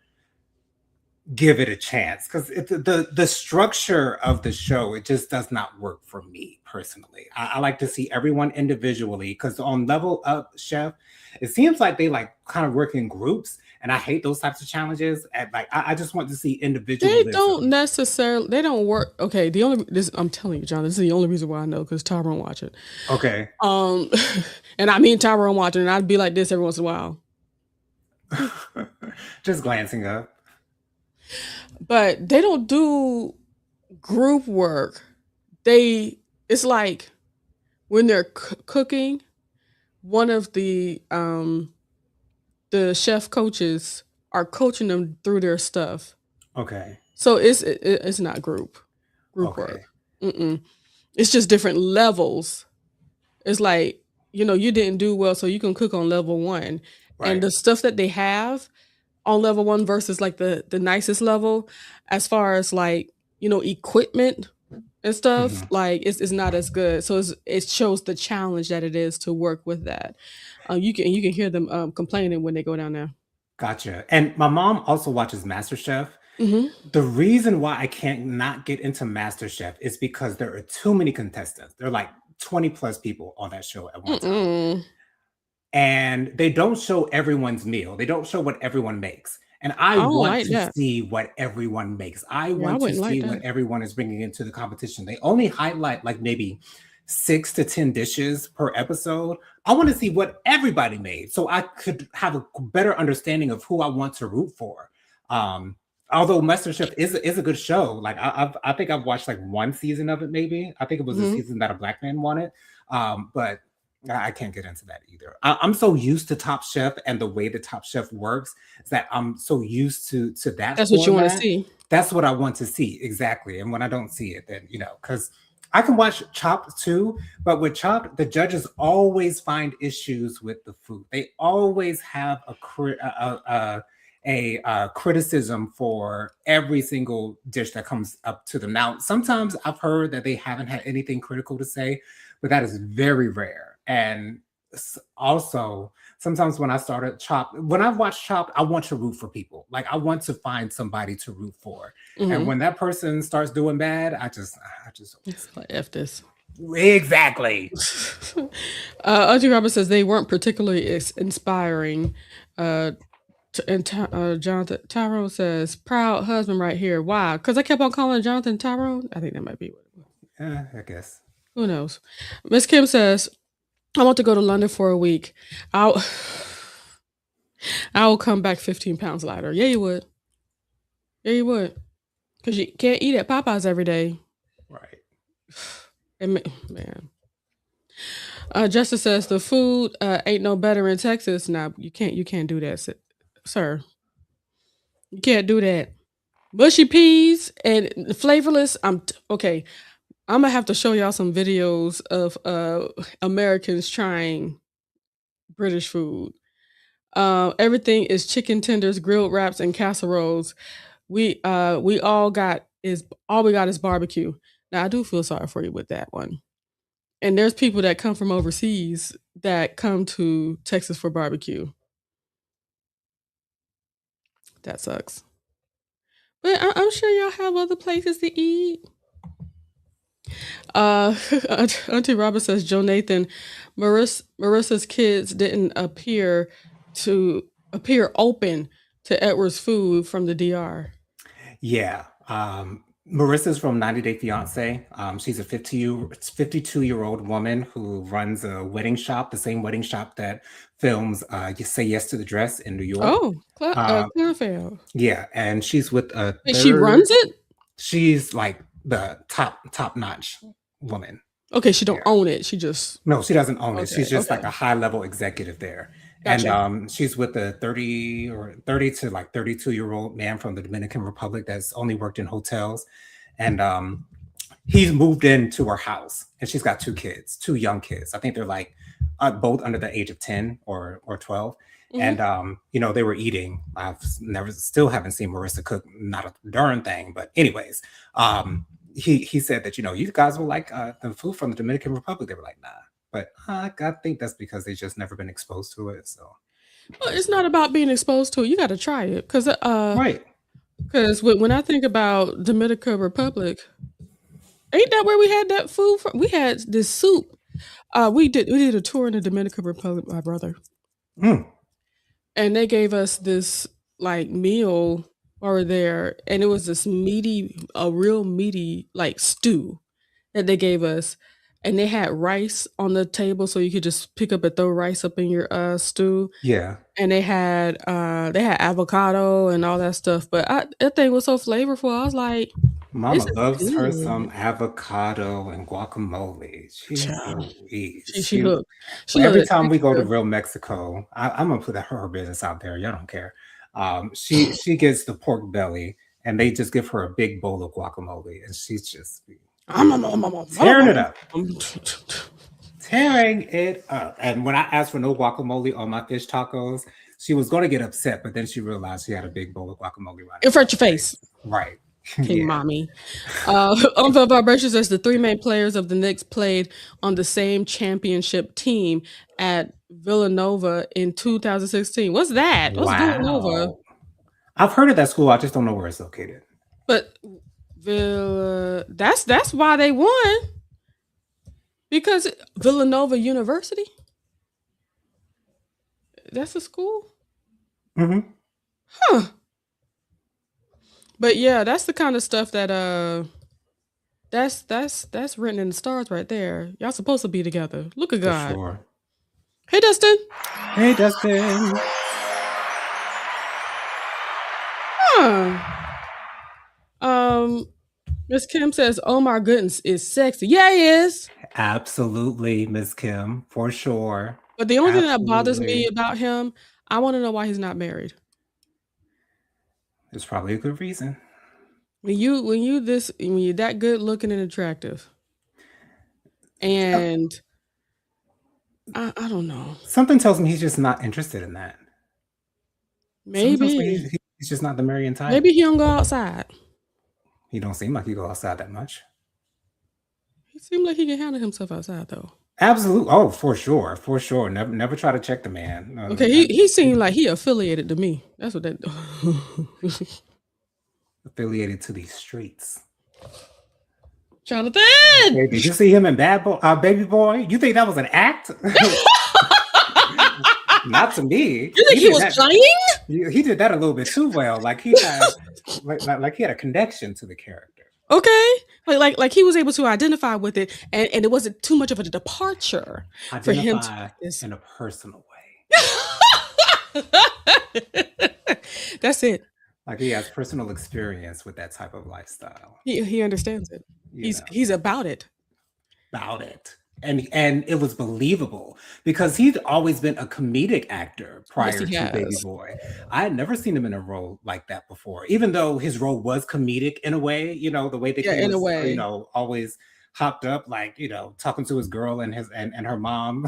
[SPEAKER 2] give it a chance because the structure of the show, it just does not work for me personally. I like to see everyone individually because on Level Up Chef, it seems like they like kind of work in groups, and I hate those types of challenges. And like I just want to see individualism.
[SPEAKER 1] They don't work. Okay, I'm telling you, John, this is the only reason why I know because Tyrone watch it.
[SPEAKER 2] Okay.
[SPEAKER 1] Um, and I mean Tyrone watching, and I'd be like this every once in a while.
[SPEAKER 2] Just glancing up.
[SPEAKER 1] But they don't do group work. It's like when they're cooking, one of the chef coaches are coaching them through their stuff.
[SPEAKER 2] Okay.
[SPEAKER 1] So it's not group work.
[SPEAKER 2] Okay.
[SPEAKER 1] Mm-mm. It's just different levels. It's like you didn't do well, so you can cook on level one, and
[SPEAKER 2] Right.
[SPEAKER 1] the stuff that they have on level one versus like the nicest level, as far as like equipment and stuff,
[SPEAKER 2] Mhm.
[SPEAKER 1] like it's not as good. So it shows the challenge that it is to work with that. You can hear them complaining when they go down there.
[SPEAKER 2] Gotcha. And my mom also watches MasterChef.
[SPEAKER 1] Mhm.
[SPEAKER 2] The reason why I can't not get into MasterChef is because there are too many contestants. There are like 20 plus people on that show at one time.
[SPEAKER 1] Mm-mm.
[SPEAKER 2] And they don't show everyone's meal. They don't show what everyone makes. And I
[SPEAKER 1] I don't
[SPEAKER 2] want
[SPEAKER 1] like
[SPEAKER 2] to
[SPEAKER 1] that.
[SPEAKER 2] see what everyone makes. I
[SPEAKER 1] Yeah, I
[SPEAKER 2] want to
[SPEAKER 1] wouldn't like
[SPEAKER 2] see what
[SPEAKER 1] that.
[SPEAKER 2] everyone is bringing into the competition. They only highlight like maybe 6 to 10 dishes per episode. I want to see what everybody made so I could have a better understanding of who I want to root for. Um, Although MasterChef is a good show. Like I think I've watched like one season of it, maybe. I think it was the
[SPEAKER 1] Mhm.
[SPEAKER 2] season that a black man won it. But I can't get into that either. I'm so used to Top Chef and the way the Top Chef works is that I'm so used to that
[SPEAKER 1] That's what you wanna
[SPEAKER 2] format.
[SPEAKER 1] see.
[SPEAKER 2] That's what I want to see exactly. And when I don't see it, then because I can watch Chopped too, but with Chopped, the judges always find issues with the food. They always have a criticism for every single dish that comes up to them. Now, sometimes I've heard that they haven't had anything critical to say, but that is very rare. And also, sometimes when I watch Chopped, I want to root for people. Like I want to find somebody to root for. And
[SPEAKER 1] Mhm.
[SPEAKER 2] when that person starts doing bad, I just don't want to
[SPEAKER 1] It's
[SPEAKER 2] see
[SPEAKER 1] like F this.
[SPEAKER 2] it. Exactly.
[SPEAKER 1] Auntie Robert says they weren't particularly inspiring. Uh, Jonathan Tyrone says, "Proud husband right here." Why? Because I kept on calling Jonathan Tyrone. I think that might be what it was.
[SPEAKER 2] I guess.
[SPEAKER 1] Who knows? Miss Kim says, "I want to go to London for a week. I'll I will come back 15 pounds lighter." Yeah, you would. Yeah, you would. Because you can't eat at Popeyes every day.
[SPEAKER 2] Right.
[SPEAKER 1] Man. Justice says the food ain't no better in Texas. Now you can't do that, sir. You can't do that. Mushy peas and flavorless. Okay. I'm gonna have to show y'all some videos of Americans trying British food. Everything is chicken tenders, grilled wraps, and casseroles. We all we got is barbecue. Now I do feel sorry for you with that one. And there's people that come from overseas that come to Texas for barbecue. That sucks. But I'm sure y'all have other places to eat. Uh, Auntie Robert says Joe Nathan, Marissa's kids didn't appear open to Edward's food from the DR.
[SPEAKER 2] Yeah. Marissa's from 90 Day Fiance. She's a 52-year-old woman who runs a wedding shop, the same wedding shop that films Say Yes to the Dress in New York.
[SPEAKER 1] Oh,
[SPEAKER 2] Um,
[SPEAKER 1] Clarafell.
[SPEAKER 2] yeah, and she's with a
[SPEAKER 1] Wait, she
[SPEAKER 2] third.
[SPEAKER 1] runs it?
[SPEAKER 2] She's like the top notch woman.
[SPEAKER 1] Okay, she don't
[SPEAKER 2] Yeah.
[SPEAKER 1] own it. She just
[SPEAKER 2] No, she doesn't own it.
[SPEAKER 1] okay,
[SPEAKER 2] She's just
[SPEAKER 1] okay,
[SPEAKER 2] like a high level executive there. And
[SPEAKER 1] gotcha.
[SPEAKER 2] she's with a 30 to like 32-year-old man from the Dominican Republic that's only worked in hotels. And he's moved into her house and she's got two kids, two young kids. I think they're like both under the age of 10 or 12.
[SPEAKER 1] Hmm.
[SPEAKER 2] And they were eating. I've never still haven't seen Marissa cook, not a darn thing. But anyways, he said that you guys will like the food from the Dominican Republic. They were like, nah. But I think that's because they just never been exposed to it. So
[SPEAKER 1] Well, it's not about being exposed to it. You got to try it
[SPEAKER 2] right.
[SPEAKER 1] because when I think about Dominican Republic, ain't that where we had that food from? We had this soup. We did a tour in the Dominican Republic, my brother,
[SPEAKER 2] Mm,
[SPEAKER 1] and they gave us this like meal over there, and it was this a real meaty like stew that they gave us, and they had rice on the table, so you could just pick up and throw rice up in your stew,
[SPEAKER 2] yeah.
[SPEAKER 1] and they had avocado and all that stuff. But that thing was so flavorful. I was like, "This
[SPEAKER 2] Mama
[SPEAKER 1] is
[SPEAKER 2] loves her some
[SPEAKER 1] good."
[SPEAKER 2] avocado and guacamole. She's
[SPEAKER 1] Child. She
[SPEAKER 2] Louise.
[SPEAKER 1] she hooked. She
[SPEAKER 2] Well,
[SPEAKER 1] loved
[SPEAKER 2] every
[SPEAKER 1] that
[SPEAKER 2] time we go to
[SPEAKER 1] texture.
[SPEAKER 2] Real Mexico, I'm gonna put her business out there. Y'all don't care. She gets the pork belly, and they just give her a big bowl of guacamole, and she's just tearing it up, tearing it up. And when I asked for no guacamole on my fish tacos, she was going to get upset, but then she realized she had a big bowl of guacamole right in
[SPEAKER 1] In
[SPEAKER 2] front
[SPEAKER 1] front
[SPEAKER 2] of
[SPEAKER 1] of your
[SPEAKER 2] her
[SPEAKER 1] face.
[SPEAKER 2] face. Right.
[SPEAKER 1] Okay,
[SPEAKER 2] Yeah.
[SPEAKER 1] mommy. Unfelt Vibration says the three main players of the Knicks played on the same championship team at Villanova in 2016. What's that? What's Villanova?
[SPEAKER 2] Wow. I've heard of that school. I just don't know where it's located.
[SPEAKER 1] But that's why they won, because Villanova University. That's a school,
[SPEAKER 2] Hmm.
[SPEAKER 1] huh? But yeah, that's the kind of stuff that that's written in the stars right there. Y'all supposed to be together. Look at
[SPEAKER 2] For
[SPEAKER 1] God.
[SPEAKER 2] sure.
[SPEAKER 1] Hey, Dustin.
[SPEAKER 2] Hey, Dustin.
[SPEAKER 1] Huh. Um, Miss Kim says Omar Goodens is sexy. Yeah, he is.
[SPEAKER 2] Absolutely, Miss Kim, for sure.
[SPEAKER 1] But the only thing that bothers me
[SPEAKER 2] Absolutely.
[SPEAKER 1] about him, I want to know why he's not married.
[SPEAKER 2] There's probably a good reason.
[SPEAKER 1] When you're that good looking and attractive, and I don't know.
[SPEAKER 2] Something tells me he's just not interested in that. Something tells me
[SPEAKER 1] Maybe
[SPEAKER 2] he's just not the marrying type.
[SPEAKER 1] maybe he don't go outside.
[SPEAKER 2] He don't seem like he go outside that much.
[SPEAKER 1] He seems like he can handle himself outside though.
[SPEAKER 2] Absolutely. Oh, for sure. For sure. Never try to check the man.
[SPEAKER 1] Okay, he seemed like he affiliated to me. That's what that.
[SPEAKER 2] Affiliated to these streets.
[SPEAKER 1] Jonathan.
[SPEAKER 2] Hey, did you see him in Baby Boy? You think that was an act? Not to me.
[SPEAKER 1] You think he was playing?
[SPEAKER 2] He did that a little bit too well. Like he had, like he had a connection to the character.
[SPEAKER 1] Okay, like he was able to identify with it, and it wasn't too much of a departure for him to
[SPEAKER 2] Identify
[SPEAKER 1] this.
[SPEAKER 2] in a personal way.
[SPEAKER 1] That's it.
[SPEAKER 2] Like he has personal experience with that type of lifestyle.
[SPEAKER 1] He understands it. He's about it.
[SPEAKER 2] About it. And it was believable because he'd always been a comedic actor prior
[SPEAKER 1] Yes, he
[SPEAKER 2] to Baby
[SPEAKER 1] has.
[SPEAKER 2] Boy. I had never seen him in a role like that before, even though his role was comedic in a way, the way that
[SPEAKER 1] Yeah,
[SPEAKER 2] he
[SPEAKER 1] in a
[SPEAKER 2] was,
[SPEAKER 1] way.
[SPEAKER 2] always hopped up, like, talking to his girl and her mom.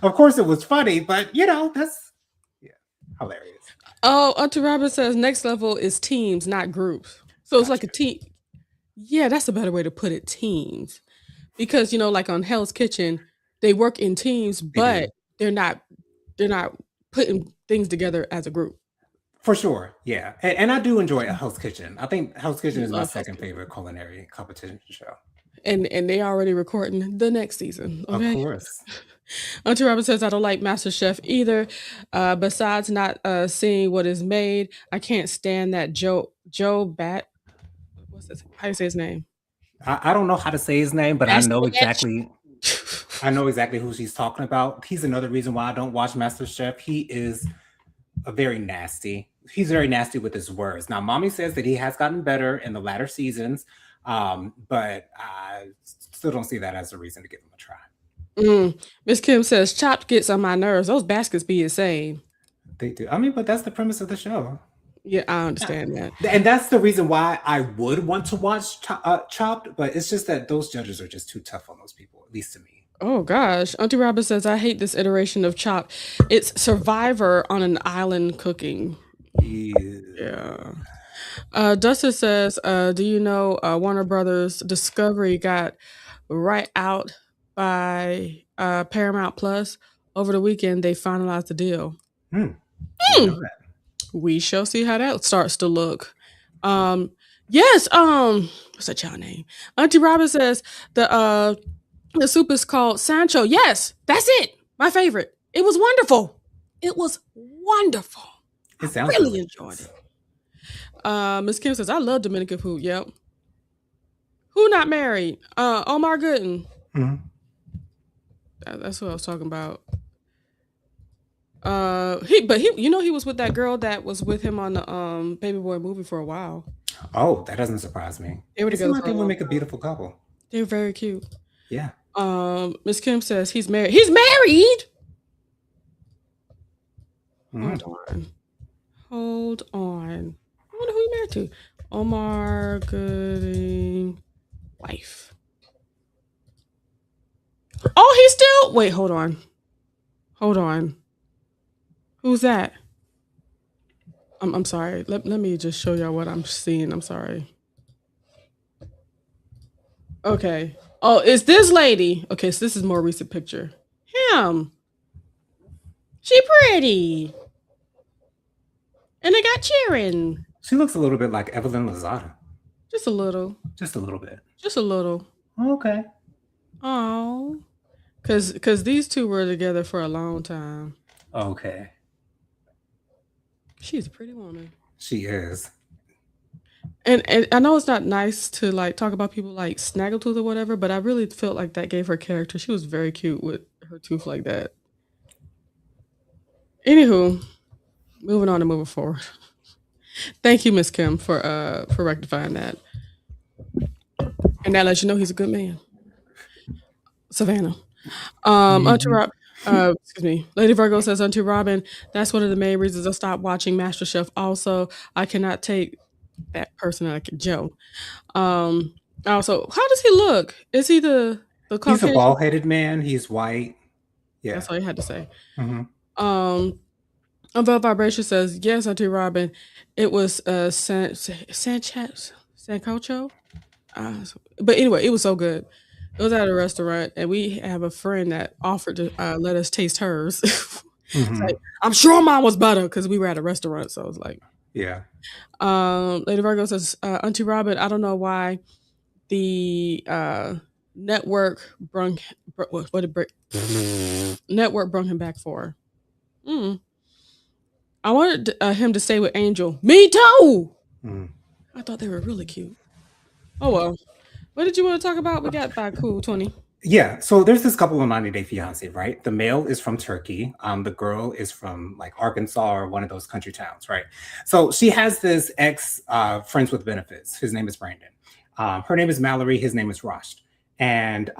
[SPEAKER 2] Of course it was funny, but that's hilarious.
[SPEAKER 1] Oh, Auntie Robin says next level is teams, not groups. So it's like a
[SPEAKER 2] Gotcha.
[SPEAKER 1] team. Yeah, that's a better way to put it. Teams, because like on Hell's Kitchen, they work in teams,
[SPEAKER 2] They do.
[SPEAKER 1] but they're not putting things together as a group.
[SPEAKER 2] For sure, yeah, and I do enjoy Hell's Kitchen. I think Hell's Kitchen is my
[SPEAKER 1] Love Hell's
[SPEAKER 2] second
[SPEAKER 1] Kitchen.
[SPEAKER 2] favorite culinary competition show.
[SPEAKER 1] And they already recording the next season.
[SPEAKER 2] Of
[SPEAKER 1] Okay.
[SPEAKER 2] course.
[SPEAKER 1] Auntie Robin says I don't like MasterChef either. Besides not seeing what is made, I can't stand that Joe Bat. What's this? How do you say his name?
[SPEAKER 2] I don't know how to say his name, but
[SPEAKER 1] Bastich.
[SPEAKER 2] I know exactly who she's talking about. He's another reason why I don't watch MasterChef. He's very nasty with his words. Now, mommy says that he has gotten better in the latter seasons, but I still don't see that as a reason to give him a try.
[SPEAKER 1] Miss Kim says Chopped gets on my nerves. Those baskets be insane.
[SPEAKER 2] They do. I mean, but that's the premise of the show.
[SPEAKER 1] Yeah, I understand that.
[SPEAKER 2] And that's the reason why I would want to watch Chopped, but it's just that those judges are just too tough on those people, at least to me.
[SPEAKER 1] Oh gosh. Auntie Robin says I hate this iteration of Chopped. It's Survivor on an island cooking. Yeah. Dustin says, do you know Warner Brothers Discovery got right out by Paramount Plus over the weekend? They finalized the deal.
[SPEAKER 2] Didn't know that.
[SPEAKER 1] We shall see how that starts to look. Yes. What's that child name? Auntie Robin says the soup is called Sancho. Yes, that's it. My favorite. It was wonderful. It was wonderful.
[SPEAKER 2] It sounds
[SPEAKER 1] really enjoyed it. Miss Kim says I love Dominican food. Yep. Who not married? Omar Gooden.
[SPEAKER 2] Mm-hmm.
[SPEAKER 1] That's what I was talking about. He was with that girl that was with him on the Baby Boy movie for a while.
[SPEAKER 2] Oh, that doesn't surprise me.
[SPEAKER 1] They were together.
[SPEAKER 2] Like they would make a beautiful couple.
[SPEAKER 1] They're very cute.
[SPEAKER 2] Yeah.
[SPEAKER 1] Miss Kim says he's married. He's married. Hold on. I wonder who he married to. Omar Gooding wife. Oh, he's still. Wait, hold on. Who's that? I'm sorry. Let me just show y'all what I'm seeing. I'm sorry. Okay. Oh, it's this lady. Okay, so this is more recent picture. Him. She pretty. And they got cheering.
[SPEAKER 2] She looks a little bit like Evelyn Lozada.
[SPEAKER 1] Just a little.
[SPEAKER 2] Just a little bit.
[SPEAKER 1] Just a little.
[SPEAKER 2] Okay.
[SPEAKER 1] Oh. Cause these two were together for a long time.
[SPEAKER 2] Okay.
[SPEAKER 1] She's a pretty woman.
[SPEAKER 2] She is.
[SPEAKER 1] And I know it's not nice to like talk about people like Snaggletooth or whatever, but I really felt like that gave her character. She was very cute with her tooth like that. Anywho, moving on and moving forward. Thank you, Miss Kim, for rectifying that. And that lets you know he's a good man. Savannah. Auntie
[SPEAKER 2] Mhm.
[SPEAKER 1] Rob excuse me. Lady Virgo says, Auntie Robin, that's one of the main reasons I stopped watching MasterChef. Also, I cannot take that person like Joe. Um also, how does he look? Is he the
[SPEAKER 2] He's a
[SPEAKER 1] Caucasian?
[SPEAKER 2] bald-headed man. He's white. Yeah.
[SPEAKER 1] That's all you had to say.
[SPEAKER 2] Hmm.
[SPEAKER 1] Um Above Vibration says, yes, Auntie Robin, it was Sancocho. But anyway, it was so good. It was at a restaurant, and we have a friend that offered to let us taste hers. It's like,
[SPEAKER 2] Hmm.
[SPEAKER 1] I'm sure mine was better because we were at a restaurant. So it's like,
[SPEAKER 2] Yeah.
[SPEAKER 1] Lady Virgo says, Auntie Robin, I don't know why the network what did network brung him back for. Mm. I wanted him to stay with Angel. Me too.
[SPEAKER 2] Mm.
[SPEAKER 1] I thought they were really cute. Oh well. What did you want to talk about? We got by cool 20.
[SPEAKER 2] Yeah, so there's this couple of 90 Day Fiance, right? The male is from Turkey. The girl is from like Arkansas or one of those country towns, right? So she has this ex friends with benefits. His name is Brandon. Her name is Mallory. His name is Rosh. And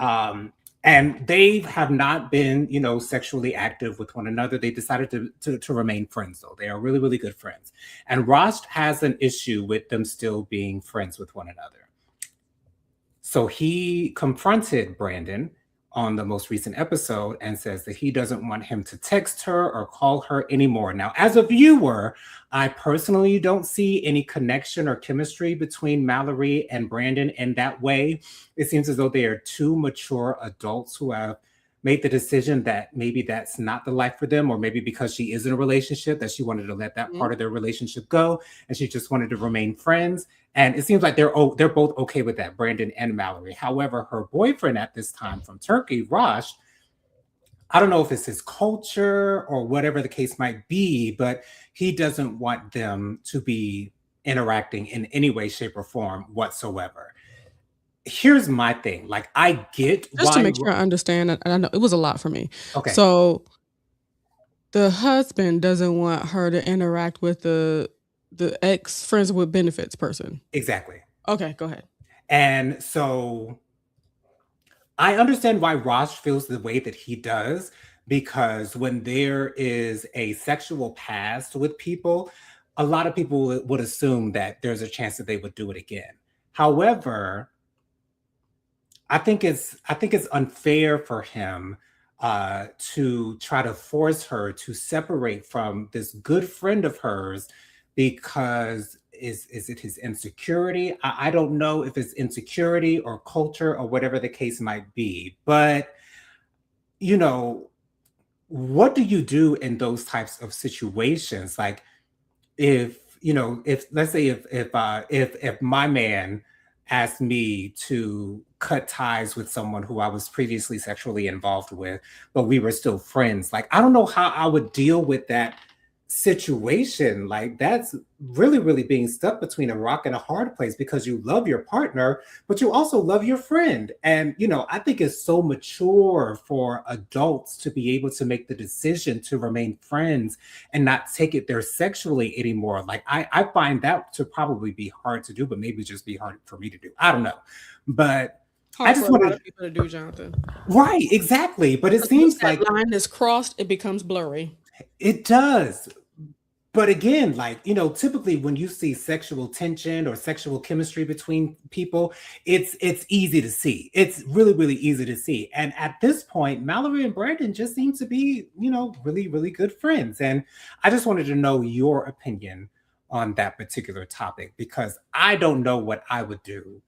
[SPEAKER 2] they have not been, sexually active with one another. They decided to remain friends, though. They are really, really good friends. And Rosh has an issue with them still being friends with one another. So he confronted Brandon on the most recent episode and says that he doesn't want him to text her or call her anymore. Now, as a viewer, I personally don't see any connection or chemistry between Mallory and Brandon in that way. It seems as though they are two mature adults who have made the decision that maybe that's not the life for them, or maybe because she is in a relationship that she wanted to let that
[SPEAKER 1] Mhm.
[SPEAKER 2] part of their relationship go and she just wanted to remain friends. And it seems like they're both okay with that, Brandon and Mallory. However, her boyfriend at this time from Turkey, Rosh, I don't know if it's his culture or whatever the case might be, but he doesn't want them to be interacting in any way, shape, or form whatsoever. Here's my thing. Like, I get
[SPEAKER 1] Just to
[SPEAKER 2] why.
[SPEAKER 1] make sure I understand, and I know it was a lot for me.
[SPEAKER 2] Okay,
[SPEAKER 1] So the husband doesn't want her to interact with the ex friends with benefits person.
[SPEAKER 2] exactly.
[SPEAKER 1] Okay, go ahead.
[SPEAKER 2] And so I understand why Ross feels the way that he does, because when there is a sexual past with people, a lot of people would assume that there's a chance that they would do it again. However, I think it's unfair for him to try to force her to separate from this good friend of hers because is it his insecurity? I don't know if it's insecurity or culture or whatever the case might be, but you know, what do you do in those types of situations? Like if if let's say if my man asked me to cut ties with someone who I was previously sexually involved with, but we were still friends, like I don't know how I would deal with that situation. Like that's really, really being stuck between a rock and a hard place because you love your partner, but you also love your friend. And I think it's so mature for adults to be able to make the decision to remain friends and not take it there sexually anymore. Like I find that to probably be hard to do, but maybe just be hard for me to do. I don't know. But I
[SPEAKER 1] Hard for
[SPEAKER 2] just
[SPEAKER 1] a lot
[SPEAKER 2] wanted
[SPEAKER 1] of people to do, Jonathan.
[SPEAKER 2] right, exactly. But it
[SPEAKER 1] Because once
[SPEAKER 2] seems
[SPEAKER 1] that
[SPEAKER 2] like
[SPEAKER 1] line is crossed, it becomes blurry.
[SPEAKER 2] it does. But again, like, typically when you see sexual tension or sexual chemistry between people, it's easy to see. It's really, really easy to see. And at this point, Mallory and Brandon just seem to be, really, really good friends. And I just wanted to know your opinion on that particular topic because I don't know what I would do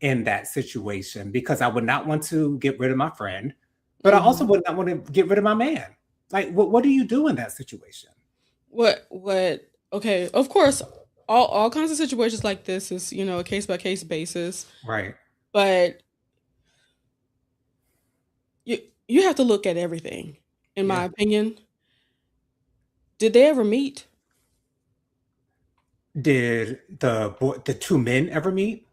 [SPEAKER 2] in that situation because I would not want to get rid of my friend, but I also
[SPEAKER 1] Mhm.
[SPEAKER 2] would not want to get rid of my man. Like, what do you do in that situation?
[SPEAKER 1] What Okay, of course, all kinds of situations like this is, a case by case basis,
[SPEAKER 2] Right.
[SPEAKER 1] but you you have to look at everything. In
[SPEAKER 2] Yeah.
[SPEAKER 1] my opinion, did they ever meet?
[SPEAKER 2] Did the two men ever meet?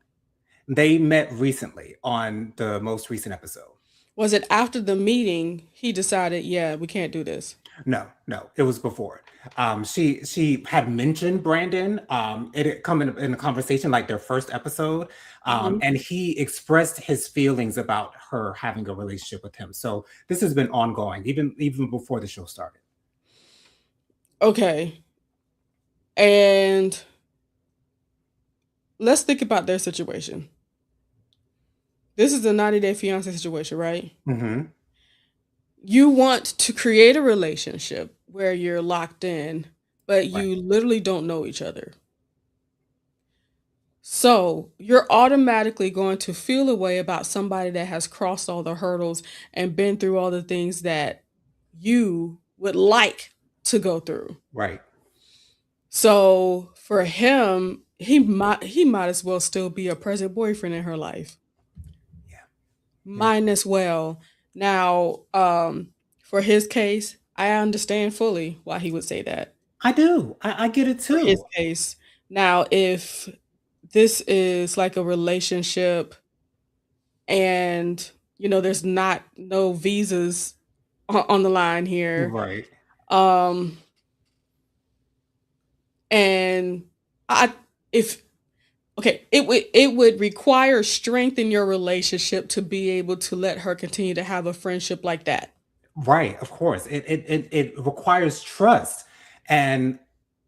[SPEAKER 2] They met recently on the most recent episode.
[SPEAKER 1] Was it after the meeting he decided, yeah, we can't do this?
[SPEAKER 2] No, no, it was before. She had mentioned Brandon. It had come in a conversation like their first episode,
[SPEAKER 1] Mhm.
[SPEAKER 2] and he expressed his feelings about her having a relationship with him. So this has been ongoing, even before the show started.
[SPEAKER 1] Okay, and let's think about their situation. This is a 90-day fiance situation, right?
[SPEAKER 2] Hmm.
[SPEAKER 1] You want to create a relationship where you're locked in, but
[SPEAKER 2] Right,
[SPEAKER 1] you literally don't know each other. So you're automatically going to feel a way about somebody that has crossed all the hurdles and been through all the things that you would like to go through.
[SPEAKER 2] right,
[SPEAKER 1] So for him, he might as well still be a present boyfriend in her life.
[SPEAKER 2] yeah, yeah.
[SPEAKER 1] Mine as well. Now, for his case, I understand fully why he would say that.
[SPEAKER 2] I do. I get it
[SPEAKER 1] For his
[SPEAKER 2] too.
[SPEAKER 1] case. Now, if this is like a relationship and there's not no visas on the line here,
[SPEAKER 2] Right.
[SPEAKER 1] um and I if okay, it would require strength in your relationship to be able to let her continue to have a friendship like that.
[SPEAKER 2] Right, of course. It requires trust. And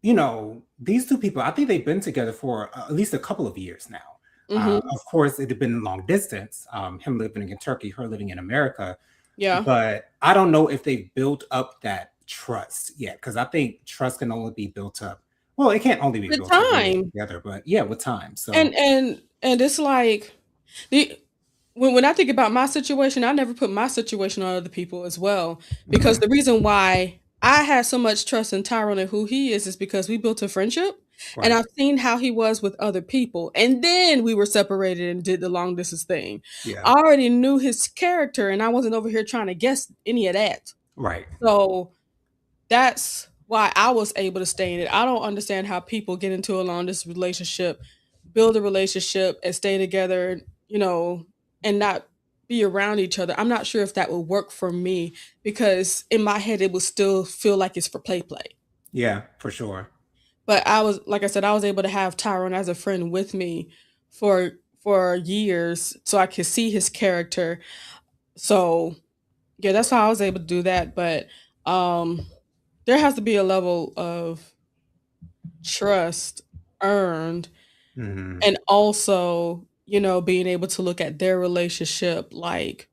[SPEAKER 2] these two people, I think they've been together for at least a couple of years now.
[SPEAKER 1] Mhm.
[SPEAKER 2] Of course, it had been long distance, him living in Turkey, her living in America.
[SPEAKER 1] Yeah.
[SPEAKER 2] But I don't know if they've built up that trust yet, because I think trust can only be built up. Well, it can't only be
[SPEAKER 1] The
[SPEAKER 2] built up when you're
[SPEAKER 1] time.
[SPEAKER 2] together, but yeah, with time. So,
[SPEAKER 1] And it's like the when I think about my situation, I never put my situation on other people as well. Because
[SPEAKER 2] mhm,
[SPEAKER 1] the reason why I had so much trust in Tyrone and who he is because we built a friendship and
[SPEAKER 2] right.
[SPEAKER 1] I've seen how he was with other people. And then we were separated and did the long distance thing.
[SPEAKER 2] Yeah.
[SPEAKER 1] I already knew his character and I wasn't over here trying to guess any of that.
[SPEAKER 2] Right.
[SPEAKER 1] So that's why I was able to stay in it. I don't understand how people get into a long distance relationship, build a relationship, and stay together, and not be around each other. I'm not sure if that would work for me because in my head it would still feel like it's for play.
[SPEAKER 2] Yeah, for sure.
[SPEAKER 1] But I was like I said, I was able to have Tyrone as a friend with me for years so I could see his character. So yeah, that's how I was able to do that. But um there has to be a level of trust earned
[SPEAKER 2] Mhm.
[SPEAKER 1] and also being able to look at their relationship like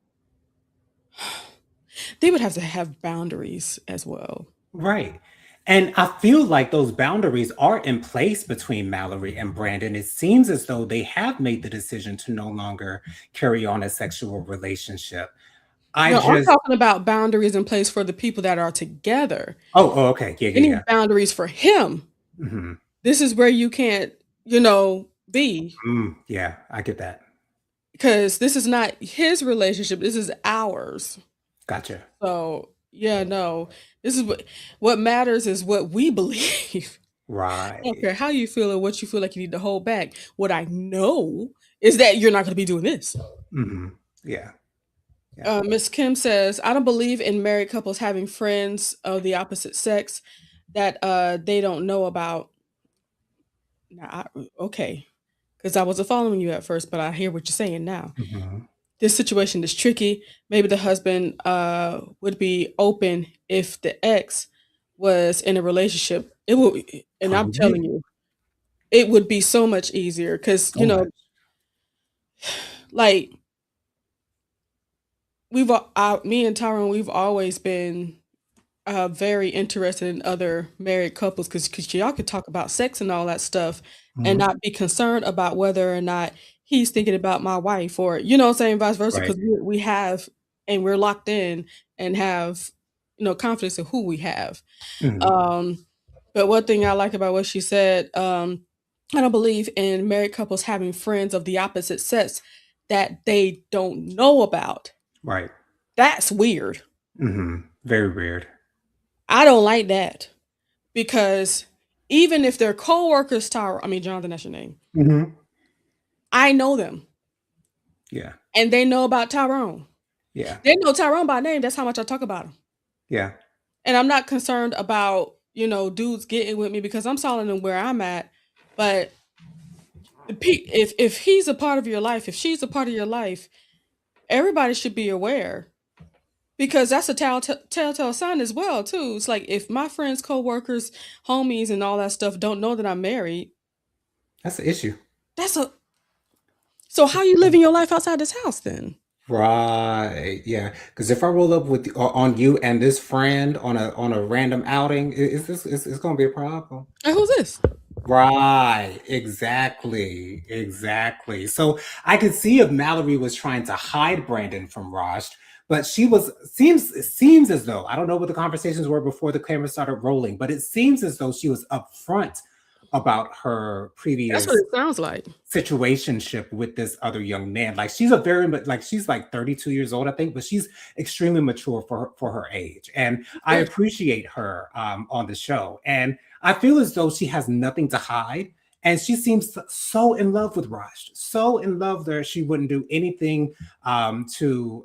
[SPEAKER 1] they would have to have boundaries as well.
[SPEAKER 2] Right. And I feel like those boundaries are in place between Mallory and Brandon. It seems as though they have made the decision to no longer carry on a sexual relationship. I
[SPEAKER 1] No, I'm
[SPEAKER 2] just
[SPEAKER 1] talking about boundaries in place for the people that are together.
[SPEAKER 2] oh, okay. Yeah, yeah,
[SPEAKER 1] Any
[SPEAKER 2] yeah.
[SPEAKER 1] boundaries for him,
[SPEAKER 2] Mhm.
[SPEAKER 1] this is where you can't be
[SPEAKER 2] Yeah, I get that.
[SPEAKER 1] because this is not his relationship, this is ours.
[SPEAKER 2] Gotcha.
[SPEAKER 1] So yeah, no, this is what matters is what we believe. I don't
[SPEAKER 2] Right.
[SPEAKER 1] care how you feel or what you feel like you need to hold back. What I know is that you're not going to be doing this.
[SPEAKER 2] Mhm. Yeah, yeah.
[SPEAKER 1] Miss Kim says, I don't believe in married couples having friends of the opposite sex that they don't know about. Now, okay, because I wasn't following you at first, but I hear what you're saying now.
[SPEAKER 2] Mhm.
[SPEAKER 1] This situation is tricky. Maybe the husband would be open if the ex was in a relationship. It would, and I'm telling
[SPEAKER 2] Probably
[SPEAKER 1] you, it would be so much easier because
[SPEAKER 2] so much.
[SPEAKER 1] like me and Tyrone, we've always been very interested in other married couples because y'all could talk about sex and all that stuff and
[SPEAKER 2] Mhm.
[SPEAKER 1] not be concerned about whether or not he's thinking about my wife or what I'm saying, vice versa,
[SPEAKER 2] Right.
[SPEAKER 1] because we have and we're locked in and have confidence in who we have.
[SPEAKER 2] Mhm.
[SPEAKER 1] Um, But one thing I like about what she said, I don't believe in married couples having friends of the opposite sex that they don't know about.
[SPEAKER 2] Right.
[SPEAKER 1] That's weird.
[SPEAKER 2] Very weird.
[SPEAKER 1] I don't like that because even if they're coworkers, Tyra, I mean Jonathan, that's your name.
[SPEAKER 2] Hmm.
[SPEAKER 1] I know them,
[SPEAKER 2] Yeah.
[SPEAKER 1] and they know about Tyrone.
[SPEAKER 2] Yeah.
[SPEAKER 1] They know Tyrone by name. That's how much I talk about him.
[SPEAKER 2] Yeah.
[SPEAKER 1] And I'm not concerned about dudes getting with me because I'm solid in where I'm at. But if he's a part of your life, if she's a part of your life, everybody should be aware because that's a telltale sign as well too. It's like if my friends, coworkers, homies, and all that stuff don't know that I'm married,
[SPEAKER 2] That's the issue.
[SPEAKER 1] that's a so how you living your life outside this house then?
[SPEAKER 2] Right. Yeah. Because if I roll up with on you and this friend on a random outing, it's gonna be a problem.
[SPEAKER 1] And who's this?
[SPEAKER 2] Right, exactly, exactly. So I could see if Mallory was trying to hide Brandon from Raj, but she was it seems as though I don't know what the conversations were before the camera started rolling, but it seems as though she was upfront about her
[SPEAKER 1] That's what
[SPEAKER 2] previous
[SPEAKER 1] it sounds like.
[SPEAKER 2] situationship with this other young man. Like she's a very like she's like 32 years old, I think, but she's extremely mature for her age. And
[SPEAKER 1] That's
[SPEAKER 2] I
[SPEAKER 1] good.
[SPEAKER 2] appreciate her on the show. And I feel as though she has nothing to hide. And she seems so in love with Raj, so in love that she wouldn't do anything
[SPEAKER 1] But he's
[SPEAKER 2] to